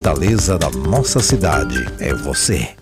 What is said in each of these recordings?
Fortaleza da nossa cidade é você.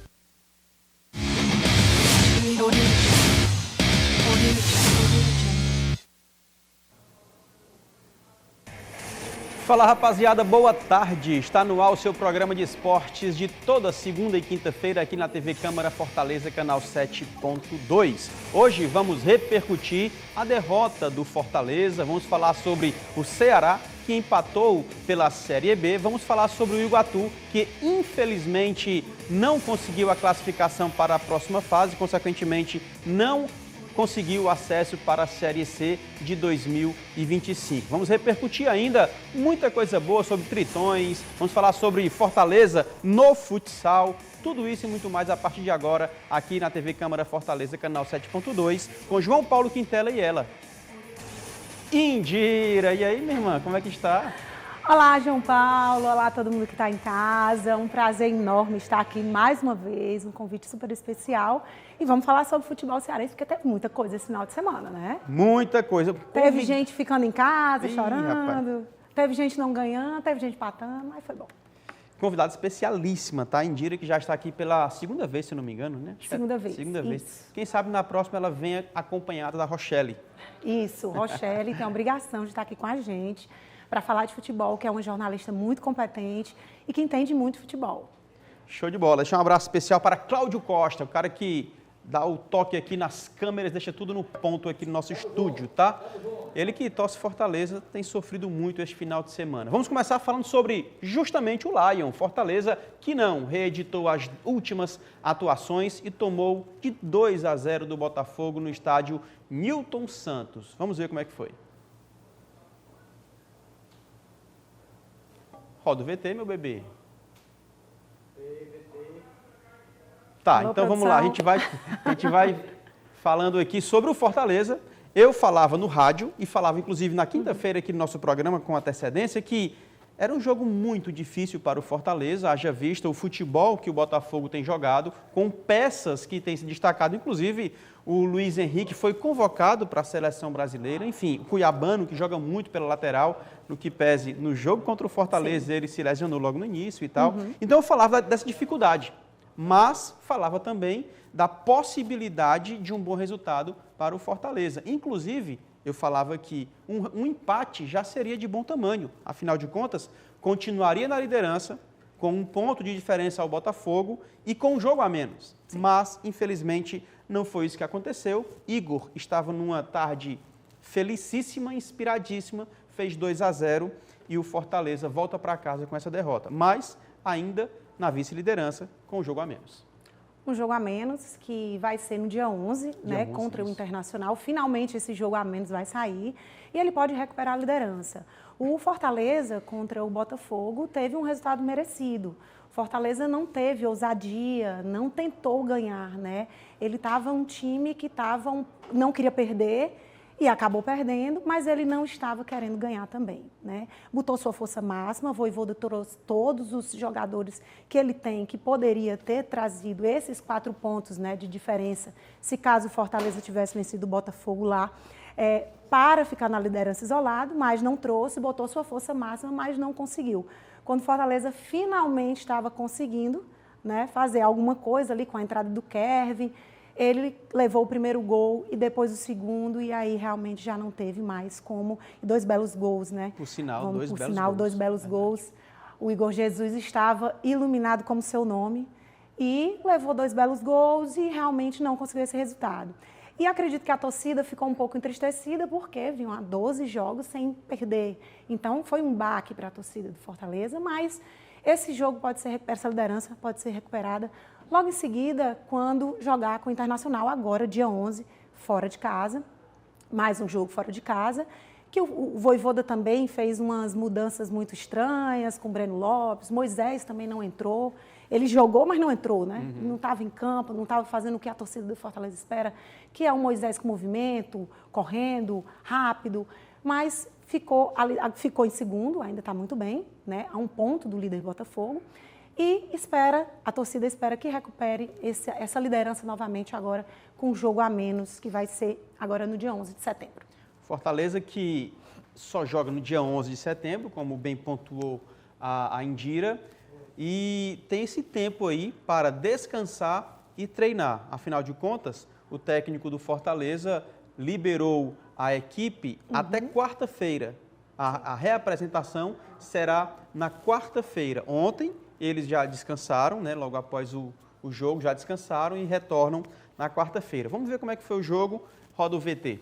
Fala, rapaziada, boa tarde. Está no ar o seu programa de esportes de toda segunda e quinta-feira aqui na TV Câmara Fortaleza, canal 7.2. Hoje vamos repercutir a derrota do Fortaleza, vamos falar sobre o Ceará, que empatou pela Série B, vamos falar sobre o Iguatu, que infelizmente não conseguiu a classificação para a próxima fase, consequentemente não conseguiu acesso para a Série C de 2025. Vamos repercutir ainda muita coisa boa sobre Tritões, vamos falar sobre Fortaleza no futsal, tudo isso e muito mais a partir de agora aqui na TV Câmara Fortaleza, canal 7.2, com João Paulo Quintela e ela, Indira. E aí, minha irmã, como é que está? Olá, João Paulo, olá todo mundo que está em casa, um prazer enorme estar aqui mais uma vez, um convite super especial e vamos falar sobre futebol cearense, porque teve muita coisa esse final de semana, né? Muita coisa. Teve gente ficando em casa, chorando, rapaz. Teve gente não ganhando, teve gente empatando, mas foi bom. Convidada especialíssima, tá? Indira, que já está aqui pela segunda vez, se não me engano, né? Segunda vez. Segunda vez. Isso. Quem sabe na próxima ela venha acompanhada da Rochelle. Isso, Rochelle tem a obrigação de estar aqui com a gente para falar de futebol, que é uma jornalista muito competente e que entende muito futebol. Show de bola. Deixa um abraço especial para Cláudio Costa, o cara que dá o toque aqui nas câmeras, deixa tudo no ponto aqui no nosso estúdio, tá? Ele que torce Fortaleza tem sofrido muito este final de semana. Vamos começar falando sobre justamente o Lion, Fortaleza, que não reeditou as últimas atuações e tomou de 2-0 do Botafogo no estádio Newton Santos. Vamos ver como é que foi. Roda o VT, meu bebê. Tá, Alô, então produção. vamos lá. A gente vai falando aqui sobre o Fortaleza. Eu falava no rádio e falava, inclusive, na quinta-feira aqui no nosso programa com antecedência, que era um jogo muito difícil para o Fortaleza, haja vista o futebol que o Botafogo tem jogado, com peças que têm se destacado, inclusive o Luiz Henrique foi convocado para a seleção brasileira, enfim, o Cuiabano, que joga muito pela lateral, no que pese no jogo contra o Fortaleza, ele se lesionou logo no início e tal. Então eu falava dessa dificuldade, mas falava também da possibilidade de um bom resultado para o Fortaleza. Inclusive, eu falava que um empate já seria de bom tamanho. Afinal de contas, continuaria na liderança, com um ponto de diferença ao Botafogo e com um jogo a menos. Sim. Mas, infelizmente, não foi isso que aconteceu. Igor estava numa tarde felicíssima, inspiradíssima, fez 2-0 e o Fortaleza volta para casa com essa derrota. Mas, ainda na vice-liderança, com um jogo a menos. Um jogo a menos, que vai ser no dia 11, né, contra o Internacional. Finalmente esse jogo a menos vai sair e ele pode recuperar a liderança. O Fortaleza contra o Botafogo teve um resultado merecido. O Fortaleza não teve ousadia, não tentou ganhar, né? Ele estava um time que não queria perder e acabou perdendo, mas ele não estava querendo ganhar também, né? Botou sua força máxima, Vojvoda trouxe todos os jogadores que ele tem, que poderia ter trazido esses 4 pontos, né, de diferença, se caso o Fortaleza tivesse vencido o Botafogo lá, para ficar na liderança isolado, mas não trouxe, botou sua força máxima, mas não conseguiu. Quando o Fortaleza finalmente estava conseguindo, né, fazer alguma coisa ali com a entrada do Kevin, ele levou o primeiro gol e depois o segundo, e aí realmente já não teve mais como. 2 belos gols, né? Por sinal, dois belos gols. O Igor Jesus estava iluminado como seu nome e levou 2 belos gols e realmente não conseguiu esse resultado. E acredito que a torcida ficou um pouco entristecida porque vinham há 12 jogos sem perder. Então foi um baque para a torcida do Fortaleza, mas esse jogo essa liderança pode ser recuperada logo em seguida, quando jogar com o Internacional, agora, dia 11, fora de casa. Mais um jogo fora de casa, que o Vojvoda também fez umas mudanças muito estranhas com o Breno Lopes. Moisés também não entrou. Ele jogou, mas não entrou, né? Não estava em campo, não estava fazendo o que a torcida do Fortaleza espera, que é um Moisés com movimento, correndo, rápido. Mas ficou em segundo, ainda está muito bem, né? A 1 ponto do líder Botafogo. E a torcida espera que recupere essa liderança novamente agora com um jogo a menos, que vai ser agora no dia 11 de setembro. Fortaleza que só joga no dia 11 de setembro, como bem pontuou a Indira, e tem esse tempo aí para descansar e treinar. Afinal de contas, o técnico do Fortaleza liberou a equipe até quarta-feira. A reapresentação será na quarta-feira. Ontem eles já descansaram, né, logo após o jogo, já descansaram e retornam na quarta-feira. Vamos ver como é que foi o jogo. Roda o VT.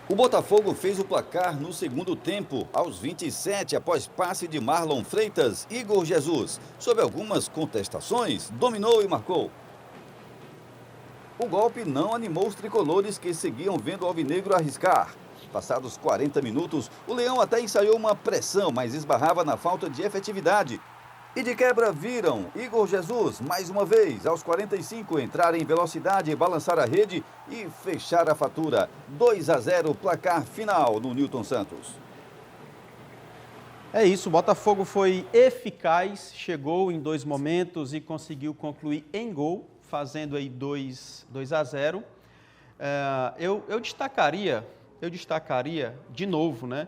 O Botafogo fez o placar no segundo tempo, aos 27, após passe de Marlon Freitas. Igor Jesus, sob algumas contestações, dominou e marcou. O golpe não animou os tricolores que seguiam vendo o alvinegro arriscar. Passados 40 minutos, o Leão até ensaiou uma pressão, mas esbarrava na falta de efetividade. E de quebra viram Igor Jesus, mais uma vez, aos 45, entrar em velocidade, balançar a rede e fechar a fatura. 2-0, placar final no Newton Santos. É isso, o Botafogo foi eficaz, chegou em 2 momentos e conseguiu concluir em gol, fazendo aí 2-0. Eu destacaria de novo, né?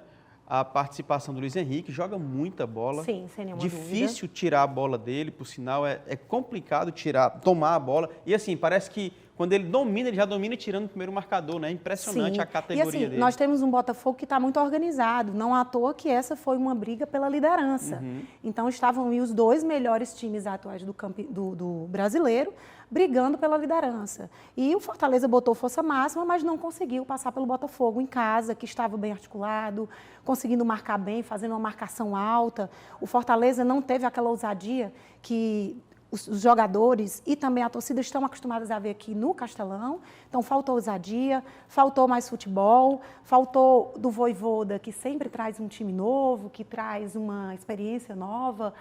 A participação do Luiz Henrique, joga muita bola. Sim, sem nenhuma Difícil dúvida. tirar a bola dele, por sinal, é complicado tomar a bola. E assim, parece que quando ele domina, ele já domina tirando o primeiro marcador, né? É impressionante. Sim. A categoria e assim, dele. Nós temos um Botafogo que está muito organizado, não à toa que essa foi uma briga pela liderança. Então estavam aí os 2 melhores times atuais do brasileiro brigando pela liderança. E o Fortaleza botou força máxima, mas não conseguiu passar pelo Botafogo em casa, que estava bem articulado, conseguindo marcar bem, fazendo uma marcação alta. O Fortaleza não teve aquela ousadia que os jogadores e também a torcida estão acostumados a ver aqui no Castelão. Então, faltou ousadia, faltou mais futebol, faltou do Vojvoda, que sempre traz um time novo, que traz uma experiência nova.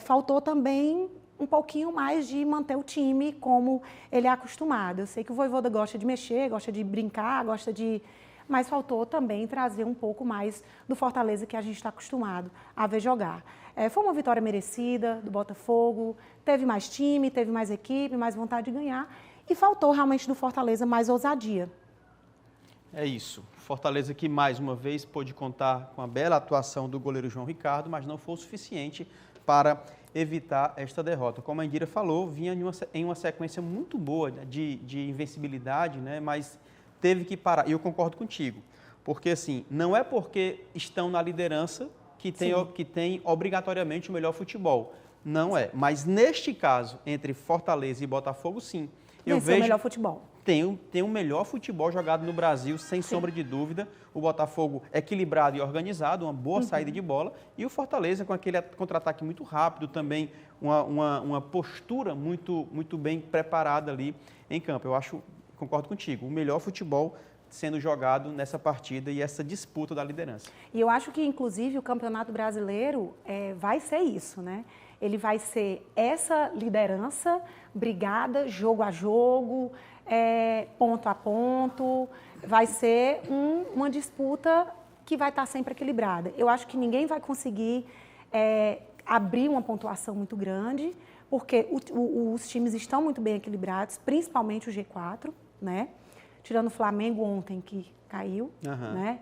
Faltou também um pouquinho mais de manter o time como ele é acostumado. Eu sei que o Vojvoda gosta de mexer, gosta de brincar, mas faltou também trazer um pouco mais do Fortaleza que a gente está acostumado a ver jogar. Foi uma vitória merecida do Botafogo, teve mais time, teve mais equipe, mais vontade de ganhar e faltou realmente do Fortaleza mais ousadia. É isso. Fortaleza que mais uma vez pôde contar com a bela atuação do goleiro João Ricardo, mas não foi o suficiente para evitar esta derrota. Como a Indira falou, vinha em uma sequência muito boa de invencibilidade, né? Mas teve que parar. E eu concordo contigo, porque assim, não é porque estão na liderança que tem obrigatoriamente o melhor futebol. Não é. Mas neste caso, entre Fortaleza e Botafogo, sim. Eu vejo o melhor futebol. Tem o melhor futebol jogado no Brasil, sem sombra de dúvida. O Botafogo equilibrado e organizado, uma boa saída de bola. E o Fortaleza com aquele contra-ataque muito rápido, também uma postura muito bem preparada ali em campo. Concordo contigo, o melhor futebol sendo jogado nessa partida e essa disputa da liderança. E eu acho que, inclusive, o Campeonato Brasileiro vai ser isso, né? Ele vai ser essa liderança brigada, jogo a jogo, ponto a ponto. Vai ser uma disputa que vai estar sempre equilibrada. Eu acho que ninguém vai conseguir abrir uma pontuação muito grande, porque os times estão muito bem equilibrados, principalmente o G4, né? Tirando o Flamengo ontem, que caiu, né?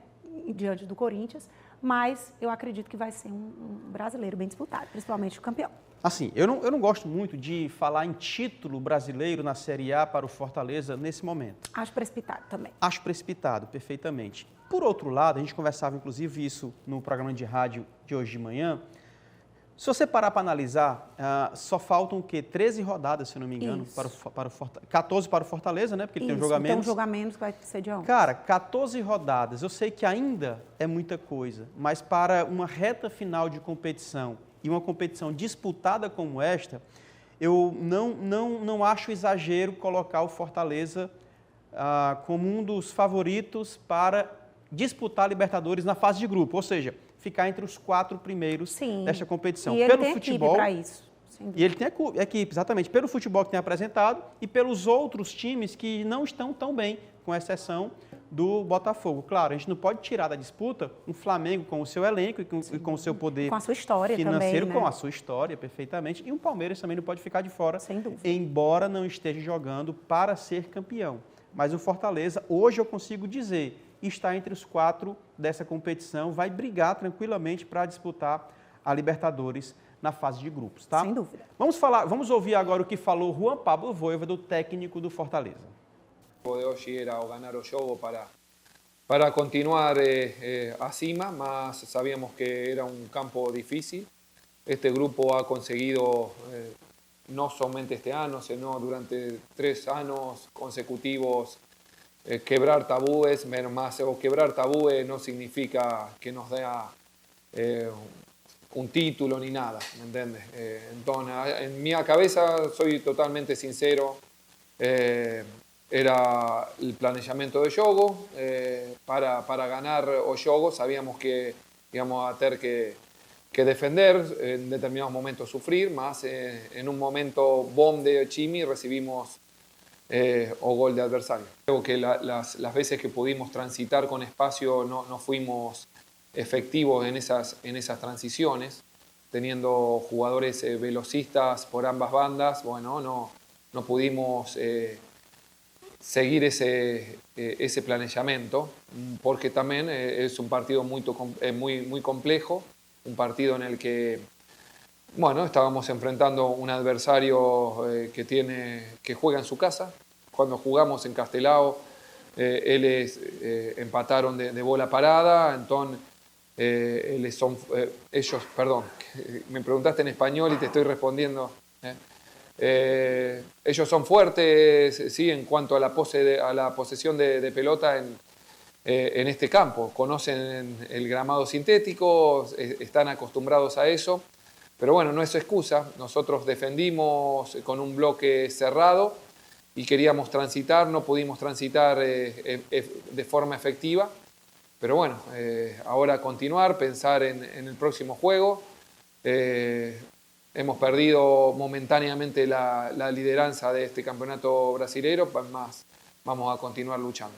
Diante do Corinthians. Mas eu acredito que vai ser um brasileiro bem disputado, principalmente o campeão. Assim, eu não gosto muito de falar em título brasileiro na Série A para o Fortaleza nesse momento. Acho precipitado também. Acho precipitado, perfeitamente. Por outro lado, a gente conversava inclusive isso no programa de rádio de hoje de manhã. Se você parar para analisar, só faltam o quê? 13 rodadas, se eu não me engano, para o Fortaleza. 14 para o Fortaleza, né? Porque ele tem um jogo a menos. Tem um jogo a menos que vai ser de ontem. Cara, 14 rodadas. Eu sei que ainda é muita coisa, mas para uma reta final de competição e uma competição disputada como esta, eu não acho exagero colocar o Fortaleza como um dos favoritos para disputar a Libertadores na fase de grupo, ou seja, ficar entre os 4 primeiros desta competição. E ele tem equipe para isso. E ele tem equipe, exatamente, pelo futebol que tem apresentado e pelos outros times que não estão tão bem, com exceção do Botafogo. Claro, a gente não pode tirar da disputa um Flamengo com o seu elenco e com o seu poder com a sua história financeiro, também, né? Com a sua história, perfeitamente. E o Palmeiras também não pode ficar de fora, sem dúvida, embora não esteja jogando para ser campeão. Mas o Fortaleza, hoje eu consigo dizer, está entre os 4 dessa competição, vai brigar tranquilamente para disputar a Libertadores na fase de grupos, tá? Sem dúvida. Vamos ouvir agora o que falou Juan Pablo Voivoda, do técnico do Fortaleza. O de hoy era o ganar o jogo para continuar acima, mas sabíamos que era un campo difícil. Este grupo ha conseguido, no solamente este año, sino durante 3 años consecutivos, quebrar tabúes, más o quebrar tabúes no significa que nos dé un título ni nada, ¿me entiendes? Entonces, en mi cabeza, soy totalmente sincero, era el planeamiento de jogo, para ganar o jogo sabíamos que íbamos a tener que defender, en determinados momentos sufrir, más en un momento bomb de Chimi recibimos o gol de adversario. Creo que las veces que pudimos transitar con espacio no fuimos efectivos en esas transiciones, teniendo jugadores velocistas por ambas bandas, bueno, no pudimos seguir ese planeamiento, porque también es un partido muy complejo, un partido en el que, bueno, estábamos enfrentando un adversario que juega en su casa. Cuando jugamos en Castelao, empataron de bola parada, entonces ellos, perdón, me preguntaste en español y te estoy respondiendo. Ellos son fuertes, sí, en cuanto a la posesión de pelota en este campo. Conocen el gramado sintético, están acostumbrados a eso, pero bueno, no es excusa. Nosotros defendimos con un bloque cerrado y queríamos transitar, no pudimos transitar de forma efectiva, pero bueno, ahora continuar, pensar en el próximo juego. Hemos perdido momentáneamente la liderança de este campeonato brasileiro, mas vamos a continuar luchando.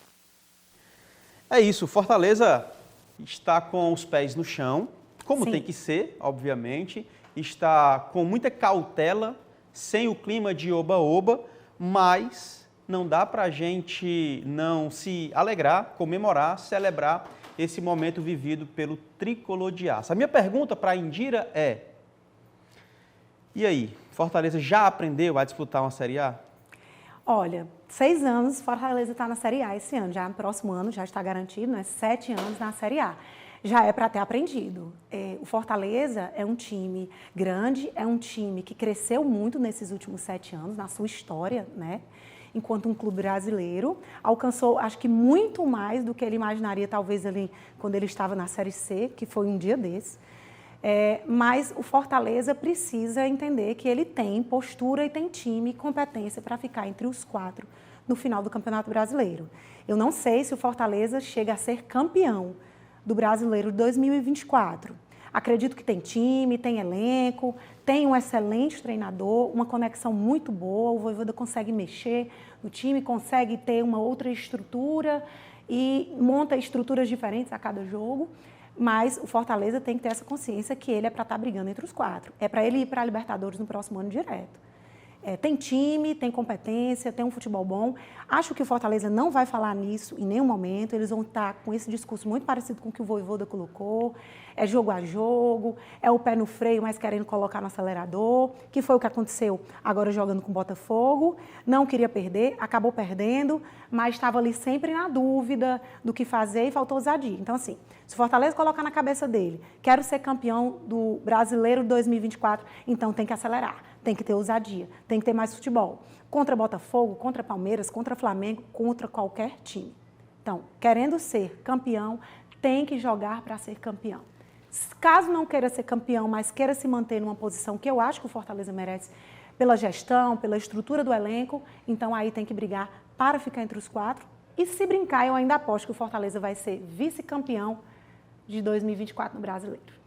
É isso, Fortaleza está com os pés no chão, como Sim. tem que ser, obviamente, está com muita cautela, sem o clima de oba-oba, mas não dá para a gente não se alegrar, comemorar, celebrar esse momento vivido pelo tricolor de aço. A minha pergunta para a Indira é: e aí, Fortaleza já aprendeu a disputar uma Série A? Olha, 6 anos, Fortaleza está na Série A esse ano, já no próximo ano já está garantido, né? 7 anos na Série A. Já é para ter aprendido. O Fortaleza é um time grande, é um time que cresceu muito nesses últimos 7 anos, na sua história, né? Enquanto um clube brasileiro, alcançou, acho que muito mais do que ele imaginaria, talvez ali quando ele estava na Série C, que foi um dia desse. Mas o Fortaleza precisa entender que ele tem postura e tem time e competência para ficar entre os 4 no final do Campeonato Brasileiro. Eu não sei se o Fortaleza chega a ser campeão do Brasileiro de 2024. Acredito que tem time, tem elenco, tem um excelente treinador, uma conexão muito boa, o Voivoda consegue mexer no time, consegue ter uma outra estrutura e monta estruturas diferentes a cada jogo. Mas o Fortaleza tem que ter essa consciência que ele é para estar brigando entre os 4. É para ele ir para a Libertadores no próximo ano direto. Tem time, tem competência, tem um futebol bom. Acho que o Fortaleza não vai falar nisso em nenhum momento. Eles vão estar com esse discurso muito parecido com o que o Voivoda colocou. É jogo a jogo, é o pé no freio, mas querendo colocar no acelerador, que foi o que aconteceu agora jogando com o Botafogo. Não queria perder, acabou perdendo, mas estava ali sempre na dúvida do que fazer e faltou ousadia. Então, assim, se o Fortaleza colocar na cabeça dele, quero ser campeão do Brasileiro 2024, então tem que acelerar, tem que ter ousadia, tem que ter mais futebol. Contra Botafogo, contra Palmeiras, contra Flamengo, contra qualquer time. Então, querendo ser campeão, tem que jogar para ser campeão. Caso não queira ser campeão, mas queira se manter numa posição que eu acho que o Fortaleza merece, pela gestão, pela estrutura do elenco, então aí tem que brigar para ficar entre os 4. E se brincar, eu ainda aposto que o Fortaleza vai ser vice-campeão de 2024 no Brasileiro.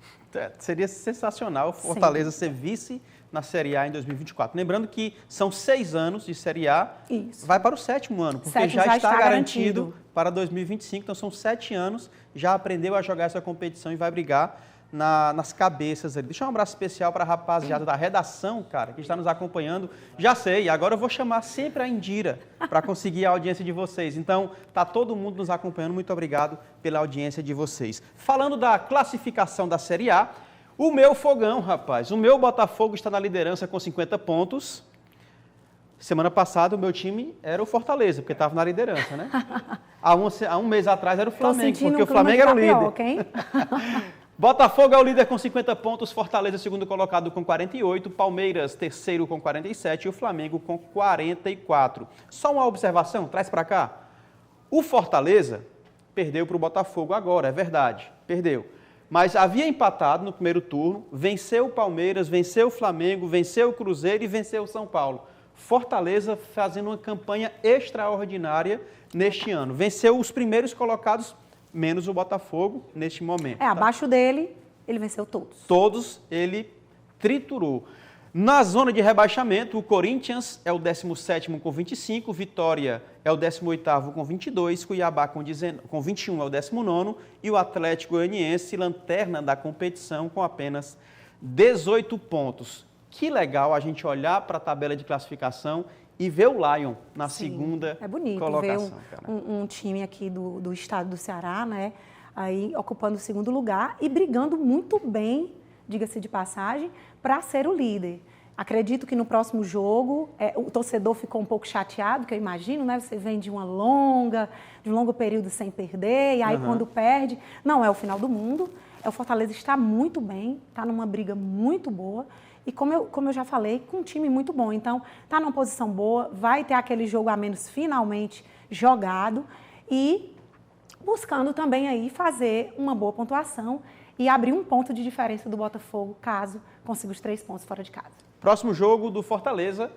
Seria sensacional o Fortaleza ser vice na Série A em 2024. Lembrando que são 6 anos de Série A, Isso. vai para o 7º ano, porque já está garantido para 2025, então são 7 anos, já aprendeu a jogar essa competição e vai brigar nas cabeças ali. Deixa um abraço especial para a rapaziada da redação, cara, que está nos acompanhando. Já sei, agora eu vou chamar sempre a Indira para conseguir a audiência de vocês. Então, tá todo mundo nos acompanhando, muito obrigado pela audiência de vocês. Falando da classificação da Série A, O meu fogão, rapaz, o meu Botafogo está na liderança com 50 pontos. Semana passada o meu time era o Fortaleza, porque estava na liderança, né? Há um mês atrás era o Flamengo, porque o Flamengo era o líder. Hein? Botafogo é o líder com 50 pontos, Fortaleza segundo colocado com 48, Palmeiras terceiro com 47 e o Flamengo com 44. Só uma observação, traz para cá. O Fortaleza perdeu para o Botafogo agora, é verdade, perdeu. Mas havia empatado no primeiro turno, venceu o Palmeiras, venceu o Flamengo, venceu o Cruzeiro e venceu o São Paulo. Fortaleza fazendo uma campanha extraordinária neste ano. Venceu os primeiros colocados, menos o Botafogo, neste momento. Abaixo dele, ele venceu todos. Todos ele triturou. Na zona de rebaixamento, o Corinthians é o 17º com 25, Vitória é o 18º com 22, Cuiabá com 21 é o 19º e o Atlético Goianiense, lanterna da competição, com apenas 18 pontos. Que legal a gente olhar para a tabela de classificação e ver o Lion na segunda colocação. É bonito ver um time aqui do estado do Ceará, né, aí ocupando o segundo lugar e brigando muito bem, diga-se de passagem, para ser o líder. Acredito que no próximo jogo o torcedor ficou um pouco chateado, que eu imagino, né? Você vem de um longo período sem perder, e aí quando perde, não é o final do mundo. O Fortaleza está muito bem, está numa briga muito boa. E como eu já falei, com um time muito bom. Então, está numa posição boa, vai ter aquele jogo a menos finalmente jogado e buscando também aí fazer uma boa pontuação e abrir um ponto de diferença do Botafogo, caso consiga os 3 pontos fora de casa. Próximo jogo do Fortaleza,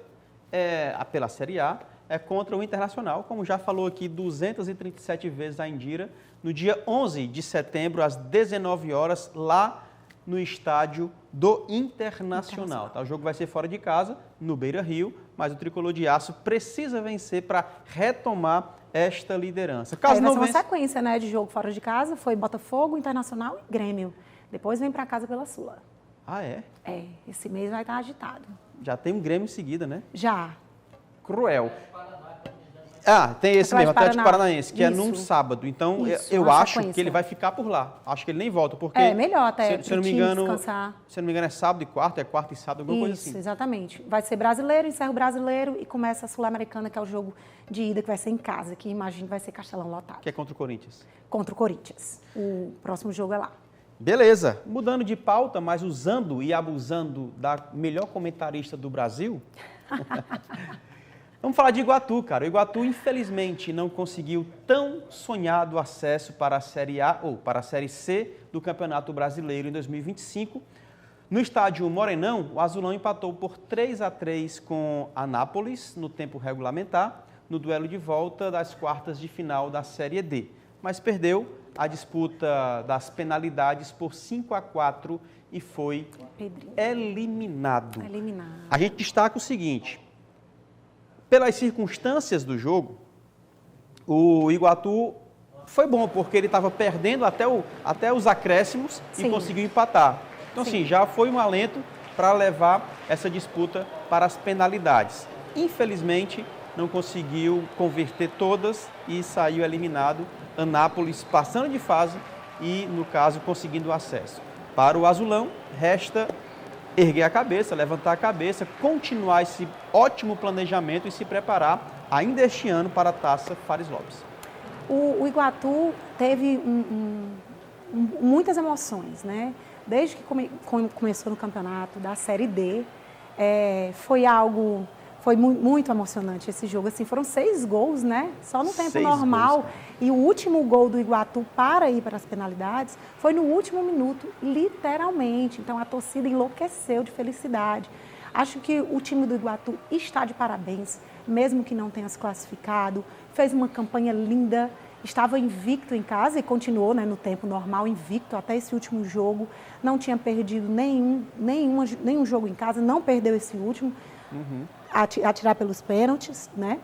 pela Série A, é contra o Internacional, como já falou aqui 237 vezes a Indira, no dia 11 de setembro, às 19 horas, lá no estádio do Internacional. Tá? O jogo vai ser fora de casa, no Beira-Rio, mas o Tricolor de Aço precisa vencer para retomar esta liderança. Caso não vença, uma sequência, né, de jogo fora de casa, foi Botafogo, Internacional e Grêmio. Depois vem para casa pela Sula. Ah, é? Esse mês vai estar agitado. Já tem um Grêmio em seguida, né? Já. Cruel. Tem esse mesmo, Atlético Paranaense, que é num sábado. Então, eu acho que ele vai ficar por lá. Acho que ele nem volta, porque... melhor até, se eu não me engano, descansar. Se eu não me engano, é sábado e quarta, é quarta e sábado, alguma coisa assim. Isso, exatamente. Vai ser brasileiro, encerra o brasileiro e começa a Sul-Americana, que é o jogo de ida, que vai ser em casa, que imagino que vai ser Castelão lotado. Que é contra o Corinthians. Contra o Corinthians. O próximo jogo é lá. Beleza. Mudando de pauta, mas usando e abusando da melhor comentarista do Brasil... Vamos falar de Iguatu, cara. O Iguatu, infelizmente, não conseguiu tão sonhado acesso para a Série A ou para a Série C do Campeonato Brasileiro em 2025. No estádio Morenão, o Azulão empatou por 3-3 com a Anápolis no tempo regulamentar, no duelo de volta das quartas de final da Série D. Mas perdeu a disputa das penalidades por 5-4 e foi eliminado. A gente destaca o seguinte... Pelas circunstâncias do jogo, o Iguatu foi bom, porque ele estava perdendo até os acréscimos e conseguiu empatar. Então, assim, já foi um alento para levar essa disputa para as penalidades. Infelizmente, não conseguiu converter todas e saiu eliminado. Anápolis passando de fase e, no caso, conseguindo acesso. Para o Azulão, resta erguer a cabeça, levantar a cabeça, continuar esse ótimo planejamento e se preparar ainda este ano para a Taça Fares Lopes. O Iguatu teve muitas emoções, né? Desde que começou no campeonato da Série D, foi muito emocionante esse jogo. Assim, foram 6 gols, né? Só no tempo normal. Gols. E o último gol do Iguatu para ir para as penalidades foi no último minuto, literalmente. Então, a torcida enlouqueceu de felicidade. Acho que o time do Iguatu está de parabéns, mesmo que não tenha se classificado. Fez uma campanha linda, estava invicto em casa e continuou, né, no tempo normal, invicto até esse último jogo. Não tinha perdido nenhum jogo em casa, não perdeu esse último. Atirar pelos pênaltis, né?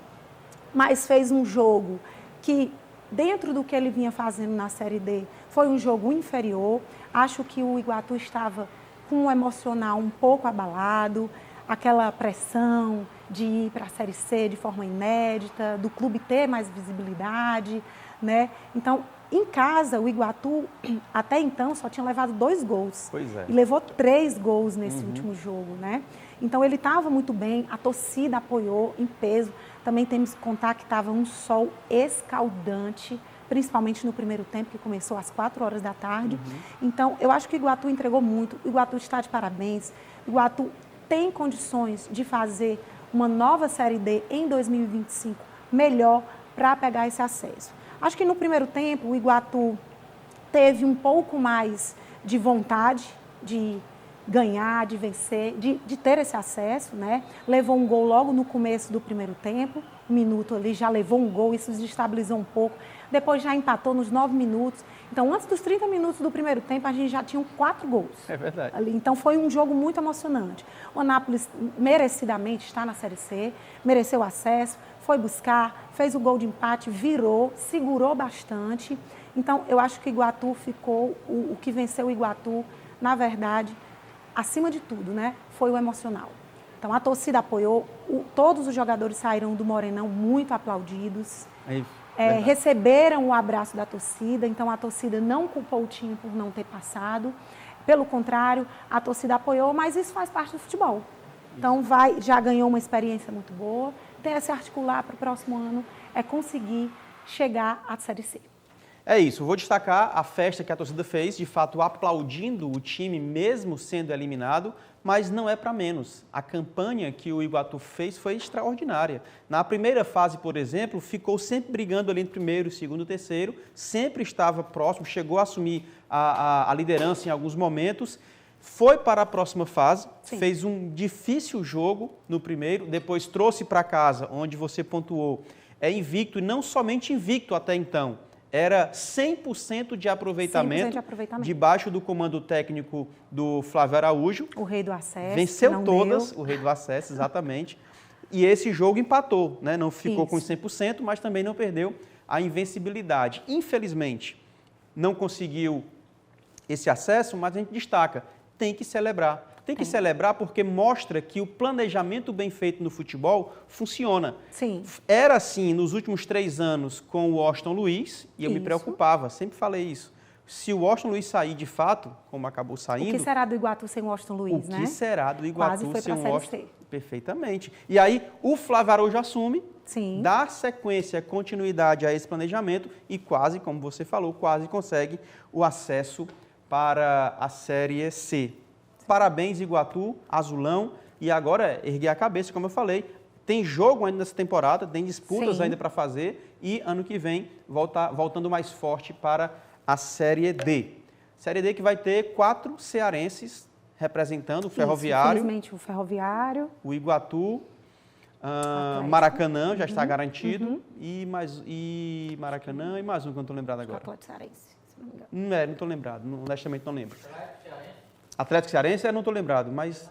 Mas fez um jogo que, dentro do que ele vinha fazendo na Série D, foi um jogo inferior. Acho que o Iguatu estava com um emocional um pouco abalado, aquela pressão de ir para a Série C de forma inédita, do clube ter mais visibilidade, né? Então, Em casa, o Iguatu, até então, só tinha levado 2 gols. Pois é. E levou 3 gols nesse último jogo, né? Então, ele estava muito bem, a torcida apoiou em peso. Também temos que contar que estava um sol escaldante, principalmente no primeiro tempo, que começou às 4 horas da tarde. Então, eu acho que o Iguatu entregou muito. O Iguatu está de parabéns. O Iguatu tem condições de fazer uma nova Série D em 2025 melhor para pegar esse acesso. Acho que no primeiro tempo o Iguatu teve um pouco mais de vontade de ganhar, de vencer, de ter esse acesso, né? Levou um gol logo no começo do primeiro tempo, 1 minuto ali já levou um gol, isso desestabilizou um pouco. Depois já empatou nos 9 minutos. Então, antes dos 30 minutos do primeiro tempo, a gente já tinha 4 gols. É verdade. Ali. Então, foi um jogo muito emocionante. O Anápolis, merecidamente, está na Série C, mereceu acesso, foi buscar, fez o gol de empate, virou, segurou bastante. Então, eu acho que o Iguatu ficou, o que venceu o Iguatu, na verdade, acima de tudo, né, foi o emocional. Então, a torcida apoiou, todos os jogadores saíram do Morenão muito aplaudidos. Receberam o abraço da torcida, então a torcida não culpou o time por não ter passado. Pelo contrário, a torcida apoiou, mas isso faz parte do futebol. Então, já ganhou uma experiência muito boa, tem a se articular para o próximo ano, é conseguir chegar à Série C. É isso, vou destacar a festa que a torcida fez, de fato aplaudindo o time mesmo sendo eliminado, mas não é para menos. A campanha que o Iguatu fez foi extraordinária. Na primeira fase, por exemplo, ficou sempre brigando ali entre primeiro, segundo e terceiro, sempre estava próximo, chegou a assumir a liderança em alguns momentos, foi para a próxima fase, Sim. fez um difícil jogo no primeiro, depois trouxe para casa, onde você pontuou, é invicto, e não somente invicto até então, era 100% de aproveitamento, debaixo do comando técnico do Flávio Araújo. O rei do acesso. Venceu todas, o rei do acesso, exatamente. E esse jogo empatou, né? Não ficou com 100%, mas também não perdeu a invencibilidade. Infelizmente, não conseguiu esse acesso, mas a gente destaca, tem que celebrar. Tem que celebrar porque mostra que o planejamento bem feito no futebol funciona. Sim. Era assim nos últimos 3 anos com o Washington Luiz, e eu me preocupava, sempre falei isso. Se o Washington Luiz sair de fato, como acabou saindo... O que será do Iguatu sem o Washington Luiz, né? O que será do Iguatu sem o Washington? C. Perfeitamente. E aí o Flávio Araújo assume, Sim. dá sequência, continuidade a esse planejamento e quase, como você falou, quase consegue o acesso para a Série C. Parabéns, Iguatu, Azulão, e agora erguer a cabeça, como eu falei, tem jogo ainda nessa temporada, tem disputas Sim. ainda para fazer e ano que vem voltando mais forte para a Série D. Série D que vai ter 4 cearenses representando o Ferroviário. Infelizmente, o Ferroviário. O Iguatu, Maracanã já está garantido, e Maracanã e mais um que eu não estou lembrado agora. Atlético Cearense, se não me engano. Não estou lembrado, honestamente não lembro. Atlético Cearense eu não estou lembrado, mas...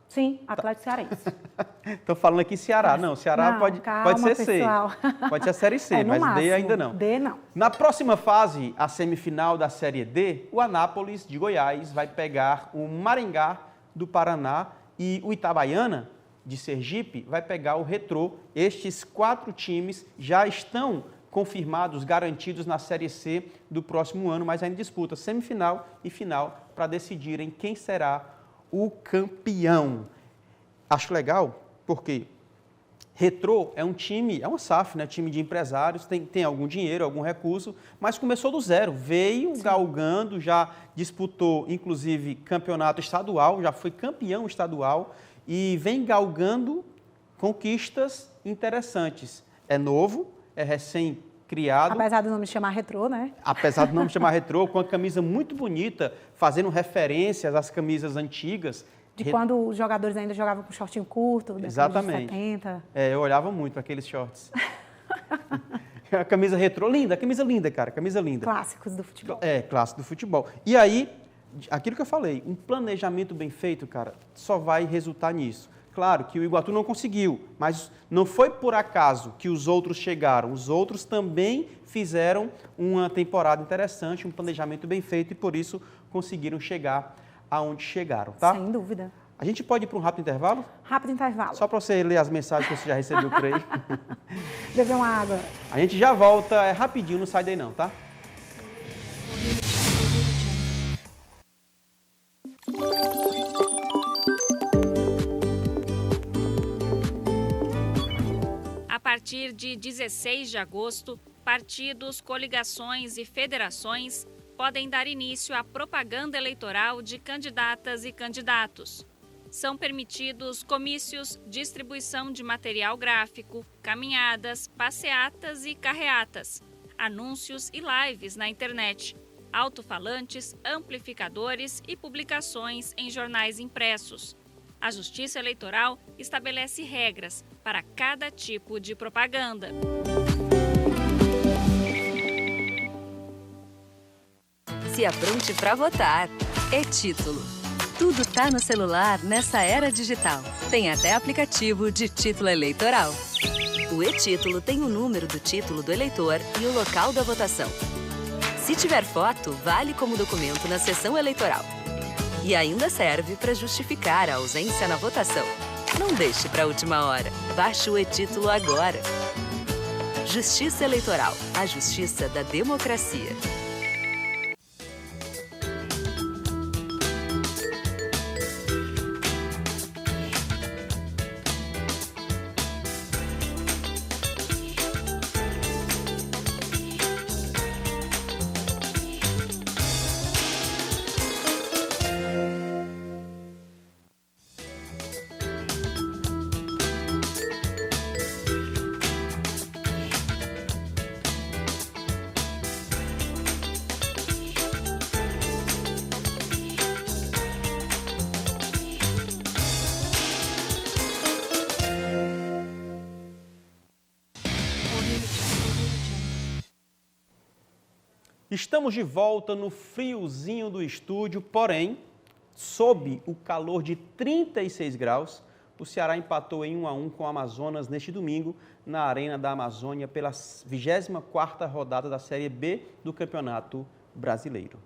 Sim, Atlético Cearense. Estou falando aqui Ceará. Não, Ceará não, pode ser pessoal. C. Pode ser a Série C, mas máximo. D ainda não. D não. Na próxima fase, a semifinal da Série D, o Anápolis de Goiás vai pegar o Maringá do Paraná e o Itabaiana de Sergipe vai pegar o Retrô. Estes 4 times já estão confirmados, garantidos na Série C do próximo ano, mas ainda disputa semifinal e final para decidirem quem será o campeão. Acho legal porque Retrô é um time, é uma SAF, né? Time de empresários, tem algum dinheiro, algum recurso, mas começou do zero, veio galgando, já disputou inclusive campeonato estadual, já foi campeão estadual e vem galgando conquistas interessantes. É novo, é recém-criado. Apesar do nome chamar Retrô, né? Apesar do nome chamar Retrô, com uma camisa muito bonita, fazendo referências às camisas antigas. Quando os jogadores ainda jogavam com shortinho curto, Exatamente. Dos 70. Eu olhava muito para aqueles shorts. A camisa retrô, linda, camisa linda, cara, camisa linda. Clássicos do futebol. Clássico do futebol. E aí, aquilo que eu falei, um planejamento bem feito, cara, só vai resultar nisso. Claro que o Iguatu não conseguiu, mas não foi por acaso que os outros chegaram. Os outros também fizeram uma temporada interessante, um planejamento bem feito e por isso conseguiram chegar aonde chegaram, tá? Sem dúvida. A gente pode ir para um rápido intervalo? Rápido intervalo. Só para você ler as mensagens que você já recebeu por aí. Beber uma água. A gente já volta, rapidinho, não sai daí não, tá? partir de 16 de agosto, partidos, coligações e federações podem dar início à propaganda eleitoral de candidatas e candidatos. São permitidos comícios, distribuição de material gráfico, caminhadas, passeatas e carreatas, anúncios e lives na internet, alto-falantes, amplificadores e publicações em jornais impressos. A Justiça Eleitoral estabelece regras para cada tipo de propaganda. Se apronte para votar. E-Título. Tudo tá no celular nessa era digital. Tem até aplicativo de título eleitoral. O E-Título tem o número do título do eleitor e o local da votação. Se tiver foto, vale como documento na sessão eleitoral. E ainda serve para justificar a ausência na votação. Não deixe para a última hora. Baixe o E-Título agora. Justiça Eleitoral. A justiça da democracia. Estamos de volta no friozinho do estúdio, porém, sob o calor de 36 graus, o Ceará empatou em 1-1 com o Amazonas neste domingo, na Arena da Amazônia, pela 24ª rodada da Série B do Campeonato Brasileiro.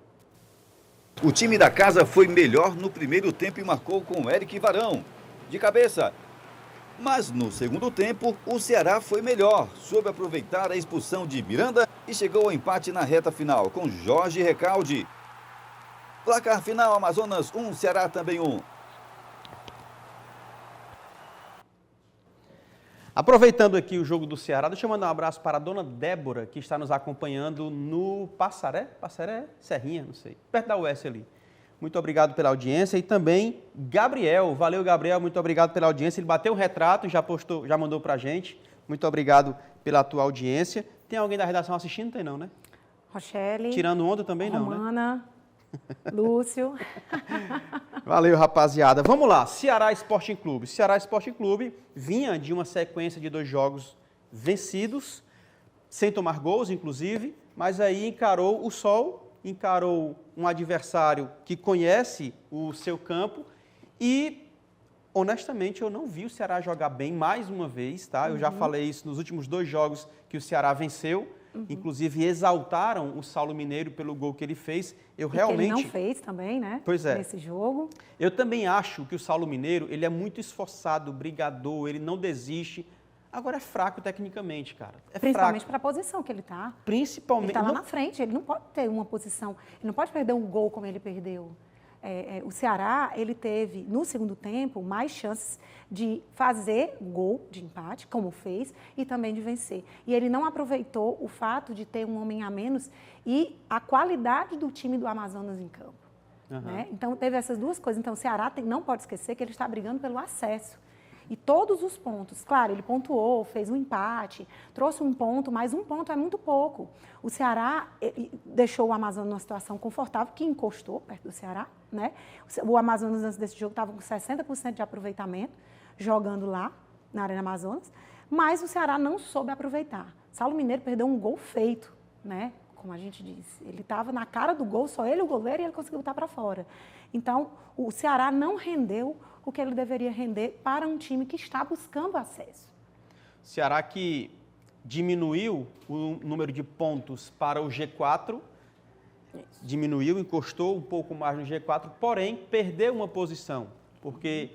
O time da casa foi melhor no primeiro tempo e marcou com Eric Varão, de cabeça. Mas no segundo tempo, o Ceará foi melhor, soube aproveitar a expulsão de Miranda e chegou ao empate na reta final com Jorge Recalde. Placar final, Amazonas 1, Ceará também 1. Aproveitando aqui o jogo do Ceará, deixa eu mandar um abraço para a dona Débora, que está nos acompanhando no Passaré? Passaré? Serrinha, não sei. Perto da US ali. Muito obrigado pela audiência. E também Gabriel. Valeu, Gabriel. Muito obrigado pela audiência. Ele bateu o retrato e já postou, já mandou pra gente. Muito obrigado pela tua audiência. Tem alguém da redação assistindo? Tem não, né? Rochelle. Tirando onda também não, né? Romana. Lúcio. Valeu, rapaziada. Vamos lá. Ceará Sporting Clube. Ceará Sporting Clube vinha de uma sequência de 2 jogos vencidos, sem tomar gols, inclusive, mas aí encarou o Sol, encarou um adversário que conhece o seu campo e, honestamente, eu não vi o Ceará jogar bem mais uma vez, tá? Eu já falei isso nos últimos 2 jogos que o Ceará venceu, inclusive exaltaram o Saulo Mineiro pelo gol que ele fez. Eu realmente... Que ele não fez também, né? Pois é. Nesse jogo. Eu também acho que o Saulo Mineiro, ele é muito esforçado, brigador, ele não desiste. Agora é fraco tecnicamente, cara. É Principalmente para a posição que ele está. Principalmente. Ele está lá na frente, ele não pode ter uma posição, ele não pode perder um gol como ele perdeu. O Ceará, ele teve, no segundo tempo, mais chances de fazer gol de empate, como fez, e também de vencer. E ele não aproveitou o fato de ter um homem a menos e a qualidade do time do Amazonas em campo. Né? Então, teve essas 2 coisas. Então, o Ceará não pode esquecer que ele está brigando pelo acesso. E todos os pontos, claro, ele pontuou, fez um empate, trouxe um ponto, mas um ponto é muito pouco. O Ceará deixou o Amazonas numa situação confortável, que encostou perto do Ceará, né? O Amazonas, antes desse jogo, estava com 60% de aproveitamento, jogando lá, na Arena Amazonas, mas o Ceará não soube aproveitar. Saulo Mineiro perdeu um gol feito, né? Como a gente disse, ele estava na cara do gol, só ele, o goleiro, e ele conseguiu botar para fora. Então, o Ceará não rendeu o que ele deveria render para um time que está buscando acesso. Ceará que diminuiu o número de pontos para o G4, diminuiu, encostou um pouco mais no G4, porém perdeu uma posição, porque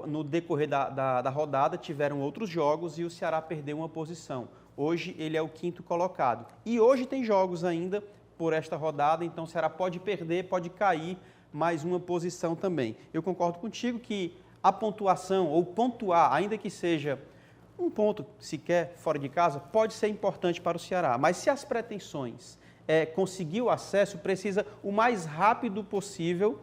no decorrer da rodada tiveram outros jogos e o Ceará perdeu uma posição. Hoje ele é o 5º colocado. E hoje tem jogos ainda por esta rodada, então o Ceará pode perder, pode cair mais uma posição também. Eu concordo contigo que a pontuação, ou pontuar, ainda que seja um ponto sequer fora de casa pode ser importante para o Ceará, mas se as pretensões é conseguir o acesso, precisa o mais rápido possível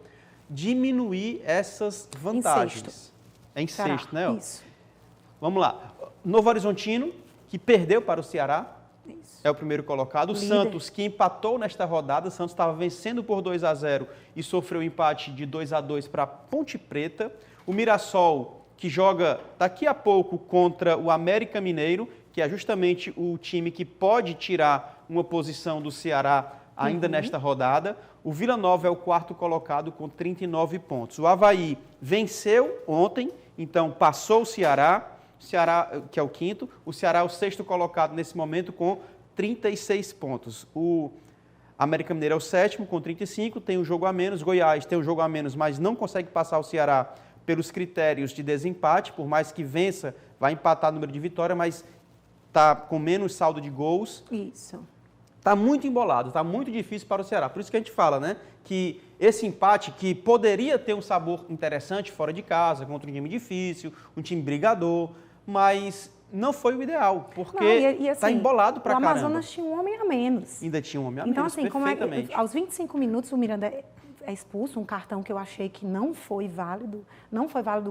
diminuir essas vantagens. Em sexto. É em Ceará. sexto, né? Ó. Isso. Vamos lá. Novo Horizontino, que perdeu para o Ceará, Isso. é o primeiro colocado. O Líder. Santos, que empatou nesta rodada. O Santos estava vencendo por 2-0 e sofreu empate de 2-2 para Ponte Preta. O Mirassol, que joga daqui a pouco contra o América Mineiro, que é justamente o time que pode tirar uma posição do Ceará ainda nesta rodada. O Vila Nova é o quarto colocado com 39 pontos. O Avaí venceu ontem, então passou o Ceará, que é o quinto. O Ceará é o sexto colocado nesse momento com 36 pontos. O América Mineiro é o sétimo com 35, tem um jogo a menos. Goiás tem um jogo a menos, mas não consegue passar o Ceará pelos critérios de desempate, por mais que vença, vai empatar o número de vitória, mas está com menos saldo de gols. Isso. Está muito embolado, está muito difícil para o Ceará. Por isso que a gente fala, né, que esse empate, que poderia ter um sabor interessante fora de casa, contra um time difícil, um time brigador, mas não foi o ideal, porque está embolado para caramba. O Amazonas tinha um homem a menos. Ainda tinha um homem a Então, menos, assim, perfeitamente. aos 25 minutos o Miranda é expulso, um cartão que eu achei que não foi válido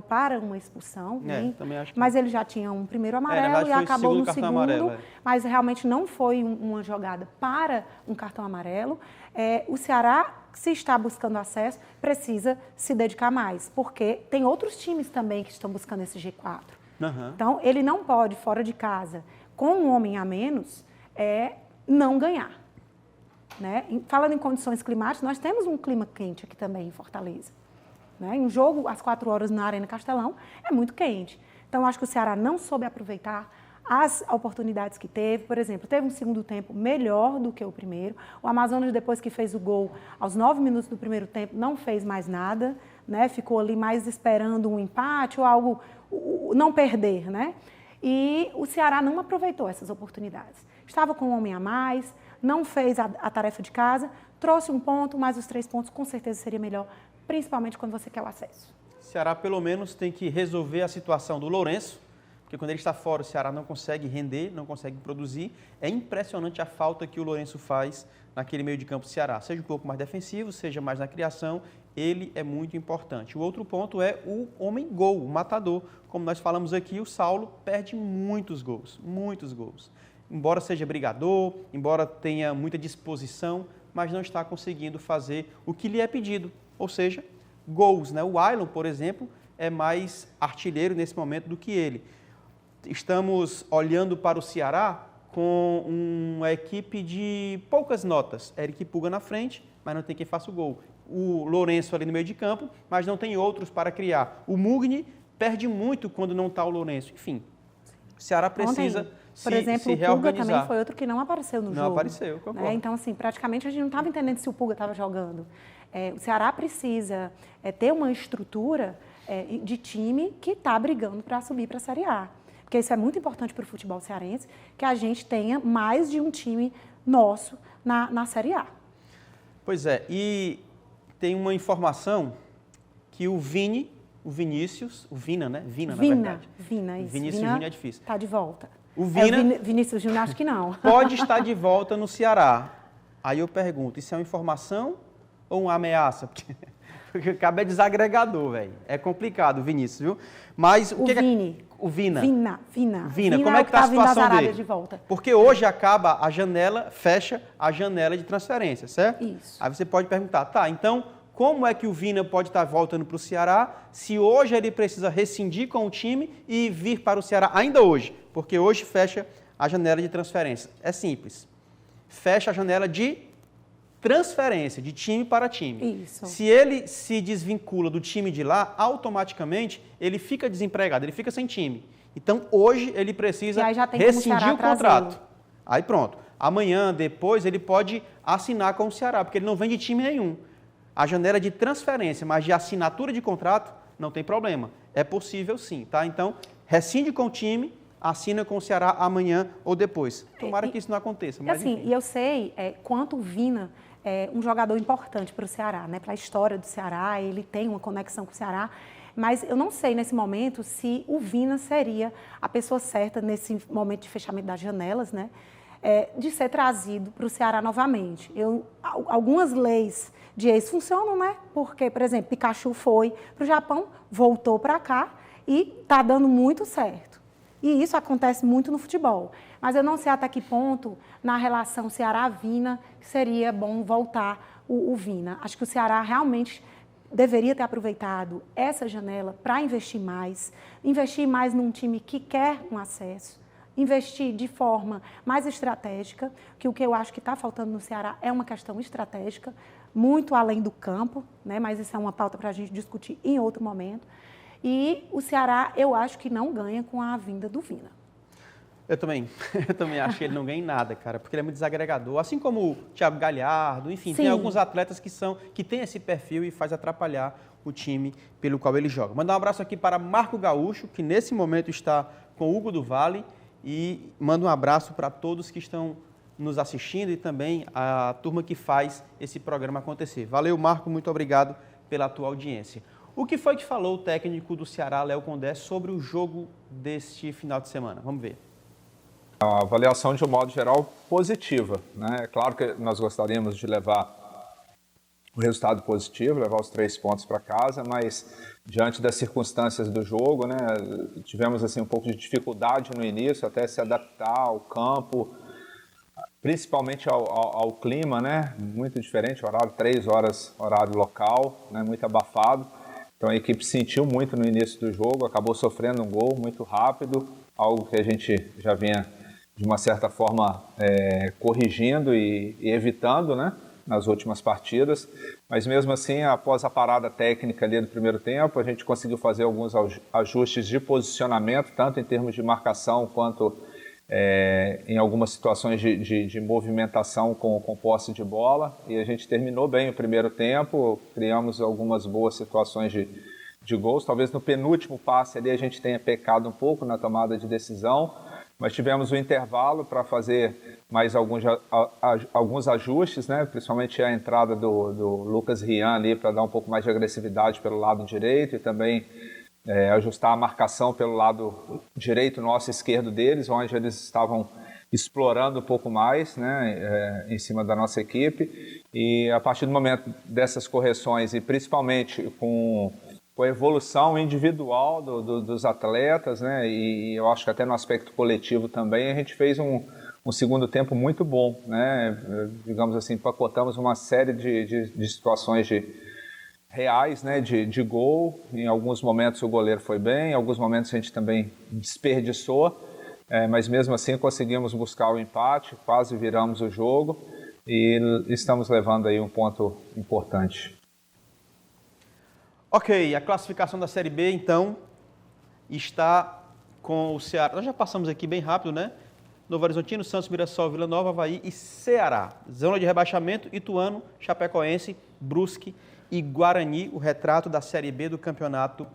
para uma expulsão, também acho que mas ele já tinha um primeiro amarelo na verdade, e foi o acabou segundo no cartão segundo, amarelo, mas realmente não foi uma jogada para um cartão amarelo. O Ceará, se está buscando acesso, precisa se dedicar mais, porque tem outros times também que estão buscando esse G4. Uhum. Então, ele não pode, fora de casa, com um homem a menos, não ganhar. Né? Falando em condições climáticas, nós temos um clima quente aqui também em Fortaleza. Né? Um jogo às 4 horas na Arena Castelão é muito quente. Então, acho que o Ceará não soube aproveitar as oportunidades que teve. Por exemplo, teve um segundo tempo melhor do que o primeiro. O Amazonas, depois que fez o gol, aos 9 minutos do primeiro tempo, não fez mais nada. Né? Ficou ali mais esperando um empate ou algo, não perder. Né? E o Ceará não aproveitou essas oportunidades. Estava com um homem a mais, não fez a tarefa de casa, trouxe um ponto, mas os 3 pontos com certeza seria melhor, principalmente quando você quer o acesso. O Ceará, pelo menos, tem que resolver a situação do Lourenço, porque quando ele está fora, o Ceará não consegue render, não consegue produzir. É impressionante a falta que o Lourenço faz naquele meio de campo do Ceará. Seja um pouco mais defensivo, seja mais na criação, ele é muito importante. O outro ponto é o homem-gol, o matador. Como nós falamos aqui, o Saulo perde muitos gols, muitos gols. Embora seja brigador, embora tenha muita disposição, mas não está conseguindo fazer o que lhe é pedido, ou seja, gols. Né? O Ailon, por exemplo, é mais artilheiro nesse momento do que ele. Estamos olhando para o Ceará com uma equipe de poucas notas. Eric Puga na frente, mas não tem quem faça o gol. O Lourenço ali no meio de campo, mas não tem outros para criar. O Mugni perde muito quando não está o Lourenço. Enfim, o Ceará precisa por exemplo, se o Puga também foi outro que não apareceu no jogo. Não apareceu, concordo. Né? Então, assim, praticamente a gente não estava entendendo se o Puga estava jogando. O Ceará precisa ter uma estrutura de time que está brigando para subir para a Série A. Porque isso é muito importante para o futebol cearense, que a gente tenha mais de um time nosso na Série A. Pois é, e tem uma informação que o Vinícius, o Vina, né? Vina, na verdade. Vina, isso. Vinícius Júnior é difícil. Está de volta. O Vina Vinícius Júnior, acho que não. Pode estar de volta no Ceará. Aí eu pergunto, isso é uma informação ou uma ameaça? Porque acaba é desagregador, velho. É complicado, Vinícius, viu? Mas o Vina. Como é que está a situação dele? De volta. Porque hoje acaba a janela, fecha a janela de transferência, certo? Isso. Aí você pode perguntar, tá, então como é que o Vina pode estar voltando para o Ceará se hoje ele precisa rescindir com o time e vir para o Ceará ainda hoje? Porque hoje fecha a janela de transferência. É simples. Fecha a janela de transferência, de time para time. Isso. Se ele se desvincula do time de lá, automaticamente ele fica desempregado, ele fica sem time. Então, hoje ele precisa rescindir o contrato. Aí pronto. Amanhã, depois, ele pode assinar com o Ceará, porque ele não vem de time nenhum. A janela de transferência, mas de assinatura de contrato, não tem problema. É possível sim, tá? Então, rescinde com o time, assina com o Ceará amanhã ou depois. Tomara que isso não aconteça. Mas assim, e eu sei quanto o Vina é um jogador importante para o Ceará, né? Para a história do Ceará, ele tem uma conexão com o Ceará, Mas eu não sei nesse momento se o Vina seria a pessoa certa nesse momento de fechamento das janelas, né? De ser trazido para o Ceará novamente. Algumas leis de ex funcionam, né? Porque, por exemplo, Pikachu foi para o Japão, voltou para cá e está dando muito certo. E isso acontece muito no futebol. Mas eu não sei até que ponto, na relação Ceará-Vina, seria bom voltar o Vina. Acho que o Ceará realmente deveria ter aproveitado essa janela para investir mais num time que quer um acesso, investir de forma mais estratégica, que o que eu acho que está faltando no Ceará é uma questão estratégica, muito além do campo, né? Mas isso é uma pauta para a gente discutir em outro momento. E o Ceará, eu acho que não ganha com a vinda do Vina. Eu também acho que ele não ganha em nada, cara, porque ele é muito desagregador. Assim como o Thiago Galhardo, enfim, Sim. Tem alguns atletas que têm esse perfil e faz atrapalhar o time pelo qual ele joga. Mandar um abraço aqui para Marco Gaúcho, que nesse momento está com Hugo do Vale, e mando um abraço para todos que estão nos assistindo e também a turma que faz esse programa acontecer. Valeu, Marco, muito obrigado pela tua audiência. O que foi que falou o técnico do Ceará, Léo Condé, sobre o jogo deste final de semana? Vamos ver. A avaliação, de um modo geral, positiva, né? É claro que nós gostaríamos de levar o resultado positivo, levar os 3 pontos para casa, mas diante das circunstâncias do jogo, né, tivemos assim, um pouco de dificuldade no início, até se adaptar ao campo, principalmente ao clima, né, muito diferente, horário 3 horas, horário local, né, muito abafado. Então a equipe sentiu muito no início do jogo, acabou sofrendo um gol muito rápido, algo que a gente já vinha de uma certa forma corrigindo e evitando, né, nas últimas partidas, mas mesmo assim, após a parada técnica ali do primeiro tempo, a gente conseguiu fazer alguns ajustes de posicionamento, tanto em termos de marcação quanto em algumas situações de movimentação com posse de bola, e a gente terminou bem o primeiro tempo, criamos algumas boas situações de gols, talvez no penúltimo passe ali a gente tenha pecado um pouco na tomada de decisão, mas tivemos um intervalo para fazer mais alguns ajustes, né? Principalmente a entrada do Lucas Rian ali para dar um pouco mais de agressividade pelo lado direito e também ajustar a marcação pelo lado direito nosso e esquerdo deles, onde eles estavam explorando um pouco mais, né? Em cima da nossa equipe. E a partir do momento dessas correções e principalmente com a evolução individual dos atletas, né? E eu acho que até no aspecto coletivo também, a gente fez um segundo tempo muito bom, né? Digamos assim, empacotamos uma série de situações reais, né? De gol. Em alguns momentos o goleiro foi bem, em alguns momentos a gente também desperdiçou, mas mesmo assim conseguimos buscar o empate, quase viramos o jogo e estamos levando aí um ponto importante. Ok, a classificação da Série B, então, está com o Ceará. Nós já passamos aqui bem rápido, né? Novo Horizontino, Santos, Mirassol, Vila Nova, Avaí e Ceará. Zona de rebaixamento, Ituano, Chapecoense, Brusque e Guarani, o retrato da Série B do Campeonato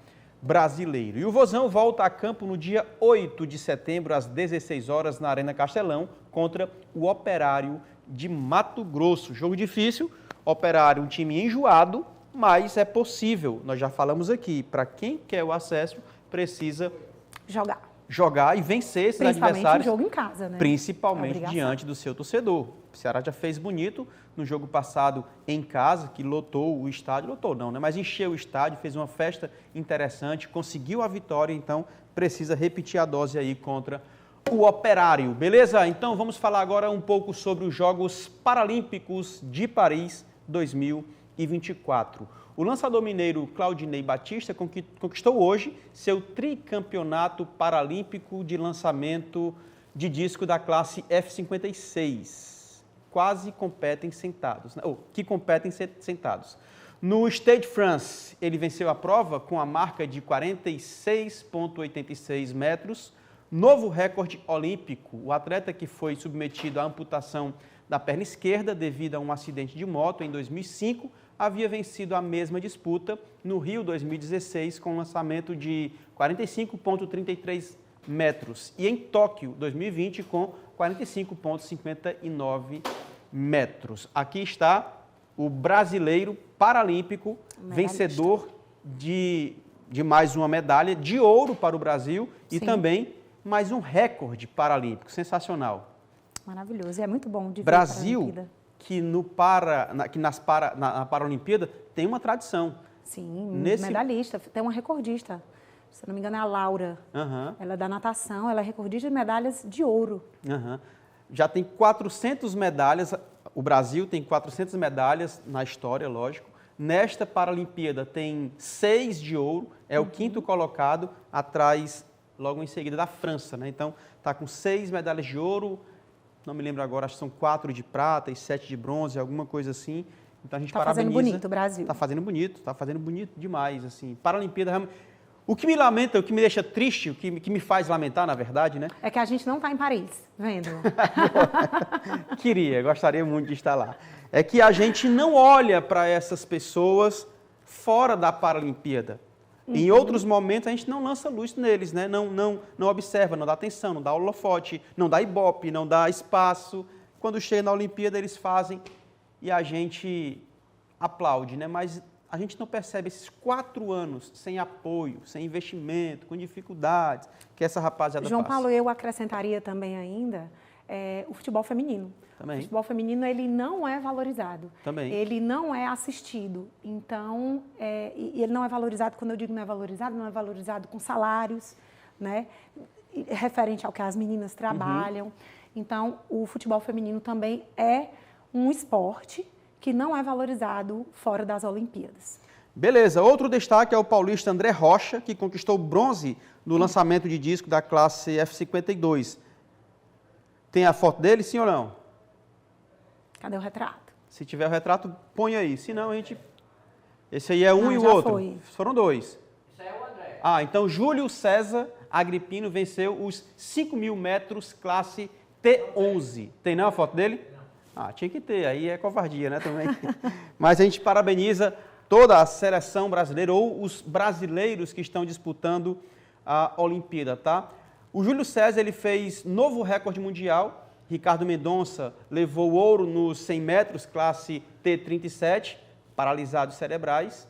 Brasileiro. E o Vozão volta a campo no dia 8 de setembro, às 16 horas, na Arena Castelão, contra o Operário de Mato Grosso. Jogo difícil, Operário, um time enjoado, mas é possível. Nós já falamos aqui, para quem quer o acesso, precisa jogar e vencer esses adversários. Principalmente o jogo em casa, né? Principalmente diante do seu torcedor. O Ceará já fez bonito no jogo passado em casa, que lotou o estádio, lotou não, né? Mas encheu o estádio, fez uma festa interessante, conseguiu a vitória, então precisa repetir a dose aí contra o Operário. Beleza? Então vamos falar agora um pouco sobre os Jogos Paralímpicos de Paris 2024. O lançador mineiro Claudinei Batista conquistou hoje seu tricampeonato paralímpico de lançamento de disco da classe F56. Quase competem sentados, que competem sentados. No Stade France, ele venceu a prova com a marca de 46,86 metros, novo recorde olímpico. O atleta, que foi submetido à amputação da perna esquerda devido a um acidente de moto em 2005, havia vencido a mesma disputa no Rio 2016 com um lançamento de 45,33 metros e em Tóquio 2020 com 45,59 metros. Aqui está o brasileiro paralímpico, vencedor de de mais uma medalha de ouro para o Brasil e Sim. também mais um recorde paralímpico. Sensacional. Maravilhoso. E é muito bom de ver a Brasil, Paralimpíada. que na Paralimpíada tem uma tradição. Sim, Nesse- medalhista. Tem uma recordista. Se não me engano, é a Laura. Aham, Ela é da natação, ela é recordista de medalhas de ouro. aham. Já tem 400 medalhas, o Brasil tem 400 medalhas na história, lógico. Nesta Paralimpíada tem 6 de ouro, é o quinto colocado, atrás, logo em seguida, da França, né? Então, está com 6 medalhas de ouro, não me lembro agora, acho que são 4 de prata e 7 de bronze, alguma coisa assim. Então, a gente Tá fazendo parabeniza. bonito o Brasil. Está fazendo bonito demais, assim. Paralimpíada, realmente. O que me lamenta, o que me deixa triste, o que me faz lamentar, na verdade, né? É que a gente não está em Paris, vendo? Gostaria muito de estar lá. É que a gente não olha para essas pessoas fora da Paralimpíada. Em outros momentos a gente não lança luz neles, né? Não observa, não dá atenção, não dá holofote, não dá ibope, não dá espaço. Quando chega na Olimpíada eles fazem e a gente aplaude, né? Mas a gente não percebe esses 4 anos sem apoio, sem investimento, com dificuldades que essa rapaziada João passa. Paulo, eu acrescentaria também ainda o futebol feminino. Também. O futebol feminino, ele não é valorizado. Também. Ele não é assistido. Então, e ele não é valorizado, quando eu digo não é valorizado com salários, né? Referente ao que as meninas trabalham. Então, o futebol feminino também é um esporte que não é valorizado fora das Olimpíadas. Beleza, outro destaque é o paulista André Rocha, que conquistou bronze no lançamento de disco da classe F52. Tem a foto dele, sim ou não? Cadê o retrato? Se tiver o retrato, põe aí. Se não, a gente... Esse aí é um Não, e o já outro. foi. Foram 2. Isso é o André. Ah, então Júlio César Agripino venceu os 5.000 metros classe T11. Tem não a foto dele? Ah, tinha que ter, aí é covardia, né, também. Mas a gente parabeniza toda a seleção brasileira ou os brasileiros que estão disputando a Olimpíada, tá? O Júlio César, ele fez novo recorde mundial. Ricardo Mendonça levou ouro nos 100 metros, classe T37, paralisados cerebrais.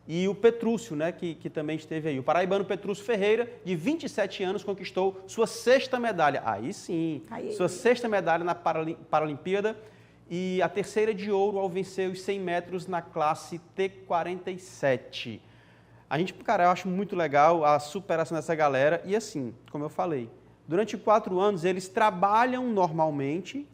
E o Petrúcio, né, que também esteve aí. O paraibano Petrúcio Ferreira, de 27 anos, conquistou sua 6ª medalha. Aí sim, sua 6ª medalha na Paralimpíada e a 3ª de ouro ao vencer os 100 metros na classe T47. A gente, cara, eu acho muito legal a superação dessa galera e assim, como eu falei, durante 4 anos eles trabalham normalmente,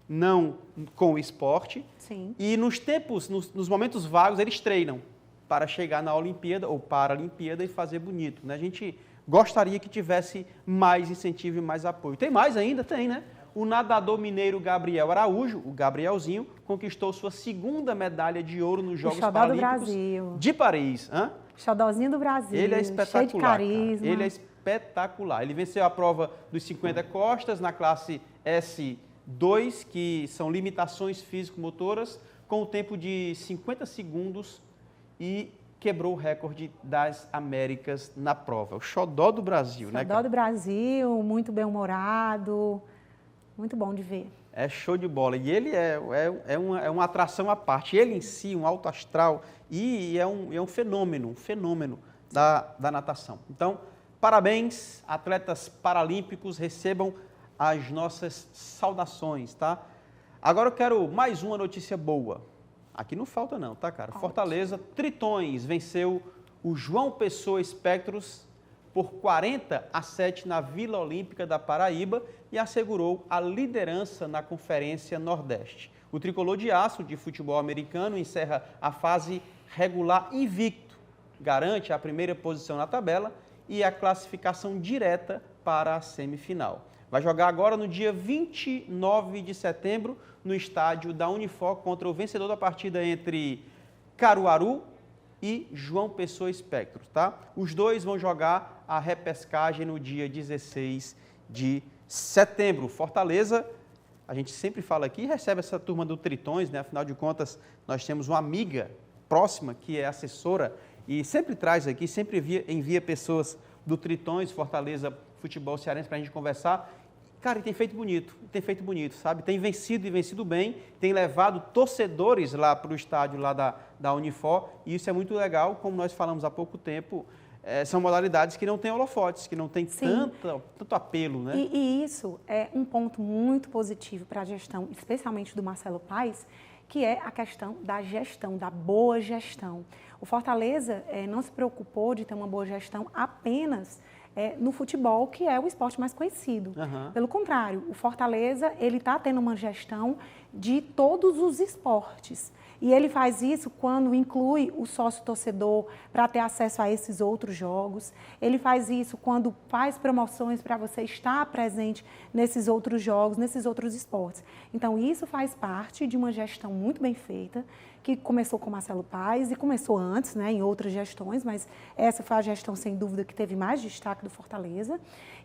não com o esporte. Sim. E nos momentos vagos, eles treinam para chegar na Olimpíada ou Paralimpíada e fazer bonito, né? A gente gostaria que tivesse mais incentivo e mais apoio. Tem mais ainda? Tem, né? O nadador mineiro Gabriel Araújo, o Gabrielzinho, conquistou sua 2ª medalha de ouro nos Jogos Paralímpicos de Paris. Hã? Xodózinho do Brasil. Ele é espetacular, cheio de carisma. Cara. Ele é espetacular. Ele venceu a prova dos 50 costas na classe S2, que são limitações físico-motoras, com o tempo de 50 segundos e quebrou o recorde das Américas na prova. O xodó do Brasil, né, Xodó cara? do Brasil, muito bem-humorado, muito bom de ver. É show de bola. E ele é uma atração à parte. Ele em si, um alto astral, e é um fenômeno da natação. Então, parabéns, atletas paralímpicos, recebam as nossas saudações, tá? Agora eu quero mais uma notícia boa. Aqui não falta não, tá, cara? Fortaleza, Tritões, venceu o João Pessoa Espectros por 40-7 na Vila Olímpica da Paraíba e assegurou a liderança na Conferência Nordeste. O tricolor de aço de futebol americano encerra a fase regular invicto, garante a 1ª posição na tabela e a classificação direta para a semifinal. Vai jogar agora no dia 29 de setembro no estádio da Unifor contra o vencedor da partida entre Caruaru e João Pessoa Espectros, tá? Os dois vão jogar a repescagem no dia 16 de setembro. Fortaleza, a gente sempre fala aqui, recebe essa turma do Tritões, né? Afinal de contas, nós temos uma amiga próxima que é assessora e sempre traz aqui, sempre envia pessoas do Tritões, Fortaleza Futebol Cearense para a gente conversar. Cara, e tem feito bonito, sabe? Tem vencido e vencido bem, tem levado torcedores lá para o estádio lá da Unifor, e isso é muito legal, como nós falamos há pouco tempo, são modalidades que não têm holofotes, que não têm tanto apelo, né? E isso é um ponto muito positivo para a gestão, especialmente do Marcelo Paes, que é a questão da gestão, da boa gestão. O Fortaleza não se preocupou de ter uma boa gestão apenas no futebol, que é o esporte mais conhecido. Uhum. Pelo contrário, o Fortaleza está tendo uma gestão de todos os esportes. E ele faz isso quando inclui o sócio-torcedor para ter acesso a esses outros jogos. Ele faz isso quando faz promoções para você estar presente nesses outros jogos, nesses outros esportes. Então, isso faz parte de uma gestão muito bem feita, que começou com Marcelo Paes e começou antes, né, em outras gestões, mas essa foi a gestão, sem dúvida, que teve mais destaque do Fortaleza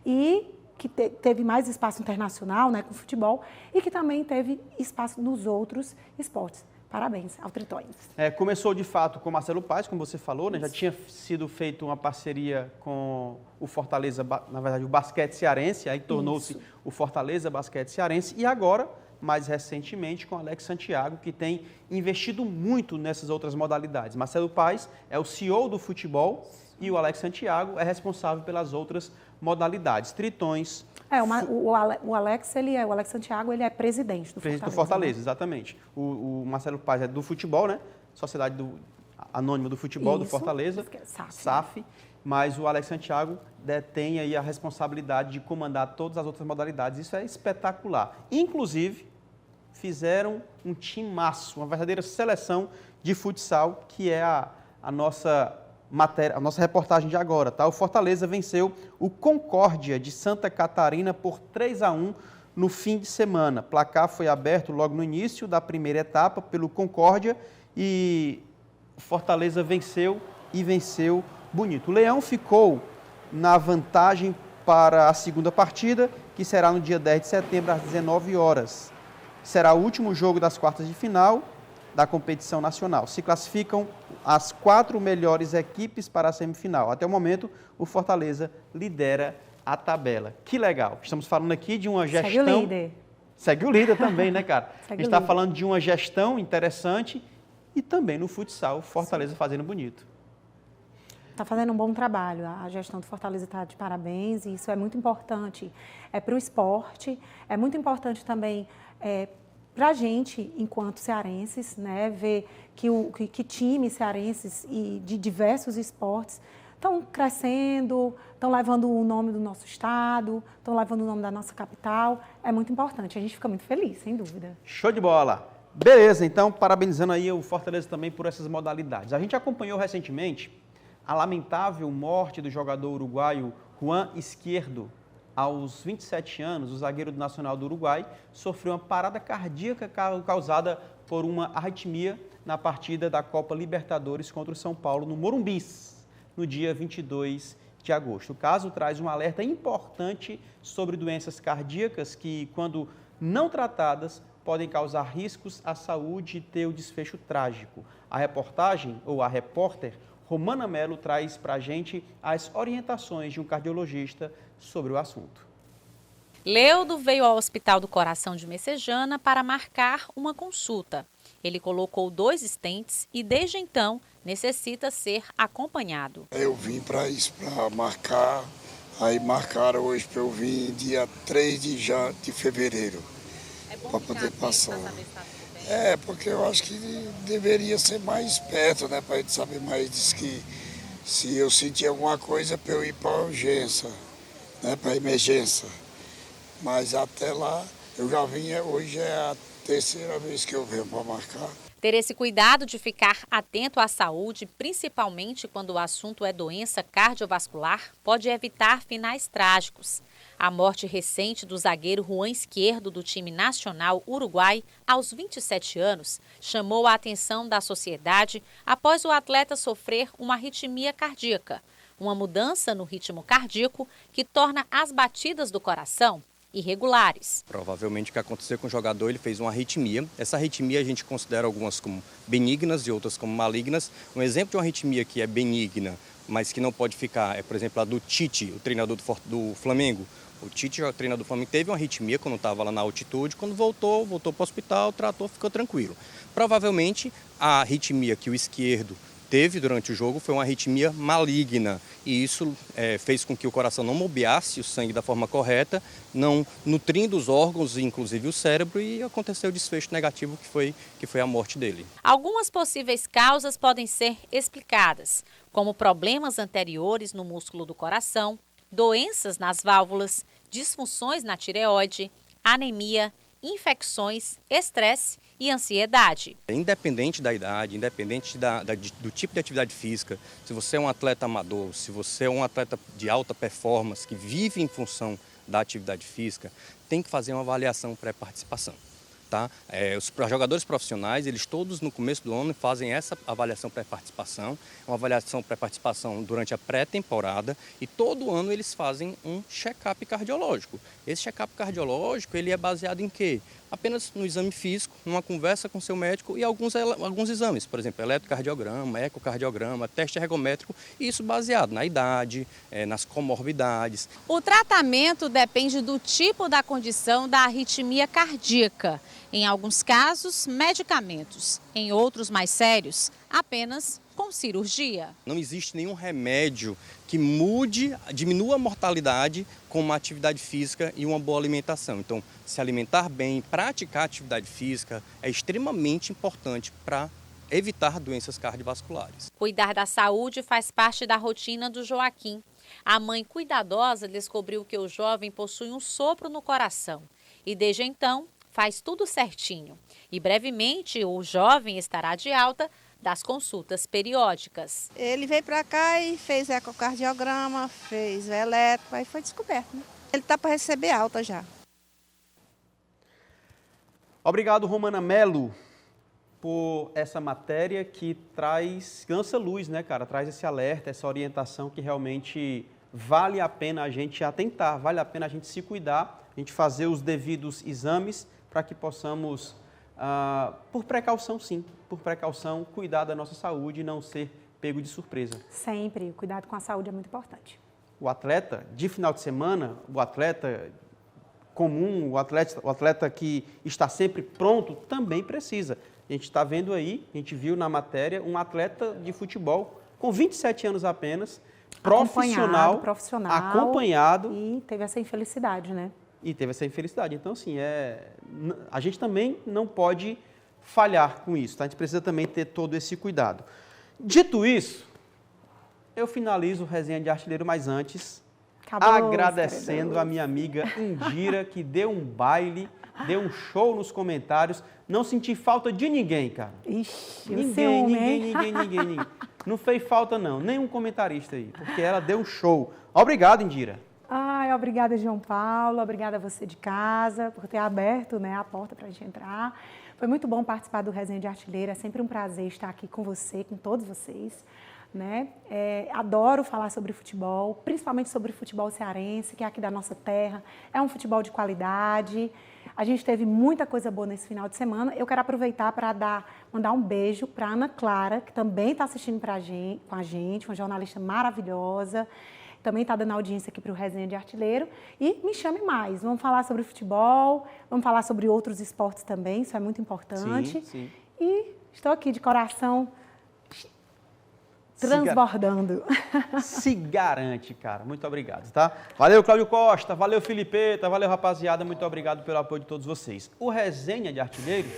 e que teve mais espaço internacional, né, com o futebol, e que também teve espaço nos outros esportes. Parabéns ao Tritões. Começou, de fato, com Marcelo Paes, como você falou, né? Já tinha sido feita uma parceria com o Fortaleza, na verdade, o basquete cearense, aí tornou-se o Fortaleza Basquete Cearense, e agora, mais recentemente, com Alex Santiago, que tem investido muito nessas outras modalidades. Marcelo Paes é o CEO do futebol e o Alex Santiago é responsável pelas outras modalidades. Tritões... O Alex Santiago, ele é presidente do Fortaleza. Presidente do Fortaleza, né? Exatamente. O Marcelo Paes é do futebol, né? Sociedade Anônima do Futebol, do Fortaleza, SAF. Mas o Alex Santiago detém aí a responsabilidade de comandar todas as outras modalidades. Isso é espetacular. Inclusive, fizeram um timaço, uma verdadeira seleção de futsal, que é a nossa reportagem de agora, tá? O Fortaleza venceu o Concórdia de Santa Catarina por 3-1 no fim de semana. O placar foi aberto logo no início da primeira etapa pelo Concórdia e o Fortaleza venceu e venceu bonito. O Leão ficou na vantagem para a segunda partida, que será no dia 10 de setembro, às 19 horas. Será o último jogo das quartas de final da competição nacional. Se classificam as 4 melhores equipes para a semifinal. Até o momento, o Fortaleza lidera a tabela. Que legal. Estamos falando aqui de uma gestão... Segue o líder. Segue o líder também, né, cara? A gente está falando de uma gestão interessante e também no futsal, Fortaleza fazendo bonito. Está fazendo um bom trabalho. A gestão do Fortaleza está de parabéns e isso é muito importante para o esporte, é muito importante também para a gente, enquanto cearenses, né, ver que times cearenses e de diversos esportes estão crescendo, estão levando o nome do nosso estado, estão levando o nome da nossa capital. É muito importante, a gente fica muito feliz, sem dúvida. Show de bola! Beleza, então, parabenizando aí o Fortaleza também por essas modalidades. A gente acompanhou recentemente a lamentável morte do jogador uruguaio Juan Izquierdo. Aos 27 anos, o zagueiro do Nacional do Uruguai sofreu uma parada cardíaca causada por uma arritmia na partida da Copa Libertadores contra o São Paulo no Morumbis, no dia 22 de agosto. O caso traz um alerta importante sobre doenças cardíacas que, quando não tratadas, podem causar riscos à saúde e ter o desfecho trágico. A reportagem, ou a repórter, Romana Mello, traz para a gente as orientações de um cardiologista sobre o assunto. Leudo veio ao Hospital do Coração de Messejana para marcar uma consulta. Ele colocou 2 stents e, desde então, necessita ser acompanhado. Eu vim para isso, para marcar. Aí marcaram hoje para eu vir dia 3 de fevereiro. É bom para poder passar. Porque eu acho que deveria ser mais perto, né? Para a gente saber mais. Diz que se eu sentir alguma coisa, para eu ir para a urgência, né? Para a emergência. Mas até lá, eu já vinha, hoje é a 3ª vez que eu venho para marcar. Ter esse cuidado de ficar atento à saúde, principalmente quando o assunto é doença cardiovascular, pode evitar finais trágicos. A morte recente do zagueiro Juan Izquierdo do time nacional uruguai, aos 27 anos, chamou a atenção da sociedade após o atleta sofrer uma arritmia cardíaca, uma mudança no ritmo cardíaco que torna as batidas do coração irregulares. Provavelmente o que aconteceu com o jogador, ele fez uma arritmia. Essa arritmia a gente considera algumas como benignas e outras como malignas. Um exemplo de uma arritmia que é benigna, mas que não pode ficar, por exemplo, a do Tite, o treinador do Flamengo. O Tite, o treinador do Flamengo, teve uma arritmia quando estava lá na altitude, quando voltou para o hospital, tratou, ficou tranquilo. Provavelmente a arritmia que o esquerdo teve durante o jogo foi uma arritmia maligna e isso fez com que o coração não bombeasse o sangue da forma correta, não nutrindo os órgãos, inclusive o cérebro, e aconteceu o desfecho negativo que foi a morte dele. Algumas possíveis causas podem ser explicadas, como problemas anteriores no músculo do coração, doenças nas válvulas, disfunções na tireoide, anemia, infecções, estresse e ansiedade. Independente da idade, independente do tipo de atividade física, se você é um atleta amador, se você é um atleta de alta performance que vive em função da atividade física, tem que fazer uma avaliação pré-participação. Tá? Os jogadores profissionais, eles todos no começo do ano fazem essa avaliação pré-participação, uma avaliação pré-participação durante a pré-temporada e todo ano eles fazem um check-up cardiológico. Esse check-up cardiológico ele é baseado em quê? Apenas no exame físico, numa conversa com seu médico e alguns exames, por exemplo, eletrocardiograma, ecocardiograma, teste ergométrico, e isso baseado na idade, nas comorbidades. O tratamento depende do tipo da condição da arritmia cardíaca. Em alguns casos, medicamentos. Em outros mais sérios, apenas com cirurgia. Não existe nenhum remédio que diminua a mortalidade com uma atividade física e uma boa alimentação. Então, se alimentar bem, praticar atividade física é extremamente importante para evitar doenças cardiovasculares. Cuidar da saúde faz parte da rotina do Joaquim. A mãe cuidadosa descobriu que o jovem possui um sopro no coração e desde então faz tudo certinho. E brevemente o jovem estará de alta das consultas periódicas. Ele veio para cá e fez ecocardiograma, fez elétrico, aí foi descoberto, né? Ele está para receber alta já. Obrigado, Romana Melo, por essa matéria que lança luz, né, cara? Traz esse alerta, essa orientação que realmente vale a pena a gente atentar, vale a pena a gente se cuidar, a gente fazer os devidos exames para que possamos, por precaução sim, por precaução, cuidar da nossa saúde e não ser pego de surpresa. Sempre, o cuidado com a saúde é muito importante. O atleta de final de semana, o atleta comum, o atleta que está sempre pronto, também precisa. A gente está vendo aí, a gente viu na matéria, um atleta de futebol com 27 anos apenas, profissional, acompanhado. E teve essa infelicidade, né? E teve essa infelicidade. Então, assim, a gente também não pode falhar com isso, tá? A gente precisa também ter todo esse cuidado. Dito isso, eu finalizo o Resenha de Artilheiro, mas antes, agradecendo a minha amiga Indira, que deu um baile, deu um show nos comentários. Não senti falta de ninguém, cara. Ixi, ninguém. Não fez falta, não. Nenhum comentarista aí, porque ela deu um show. Obrigado, Indira. Ai, obrigada, João Paulo. Obrigada a você de casa por ter aberto, né, a porta para a gente entrar. Foi muito bom participar do Resenha de Artilheiro. É sempre um prazer estar aqui com você, com todos vocês. Né? Adoro falar sobre futebol, principalmente sobre futebol cearense, que é aqui da nossa terra. É um futebol de qualidade. A gente teve muita coisa boa nesse final de semana. Eu quero aproveitar para mandar um beijo para a Ana Clara, que também está assistindo com a gente, uma jornalista maravilhosa. Também está dando audiência aqui para o Resenha de Artilheiro. E me chame mais. Vamos falar sobre futebol, vamos falar sobre outros esportes também, isso é muito importante. Sim. E estou aqui de coração transbordando. Se garante, cara. Muito obrigado, tá? Valeu, Cláudio Costa. Valeu, Filipeta. Valeu, rapaziada. Muito obrigado pelo apoio de todos vocês. O Resenha de Artilheiro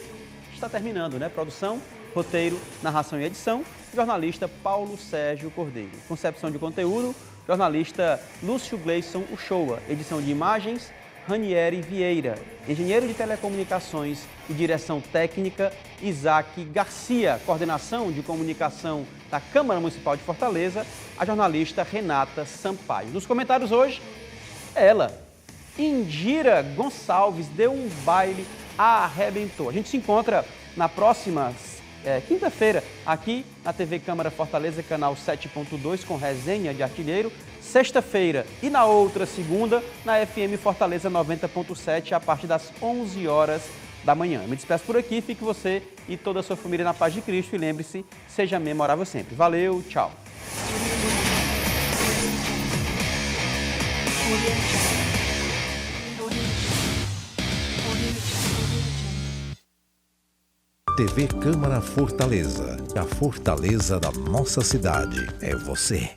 está terminando, né? Produção, roteiro, narração e edição. Jornalista Paulo Sérgio Cordeiro. Concepção de conteúdo, jornalista Lúcio Gleison Uchoa. Edição de imagens, Ranieri Vieira. Engenheiro de telecomunicações e direção técnica, Isaac Garcia. Coordenação de comunicação da Câmara Municipal de Fortaleza, a jornalista Renata Sampaio. Nos comentários hoje, ela, Indira Gonçalves, deu um baile, arrebentou. A gente se encontra na próxima quinta-feira, aqui na TV Câmara Fortaleza, canal 7.2, com Resenha de Artilheiro. Sexta-feira e na outra segunda, na FM Fortaleza 90.7, a partir das 11 horas da manhã. Eu me despeço por aqui, fique você e toda a sua família na paz de Cristo e lembre-se, seja memorável sempre. Valeu, tchau. TV Câmara Fortaleza. A fortaleza da nossa cidade é você.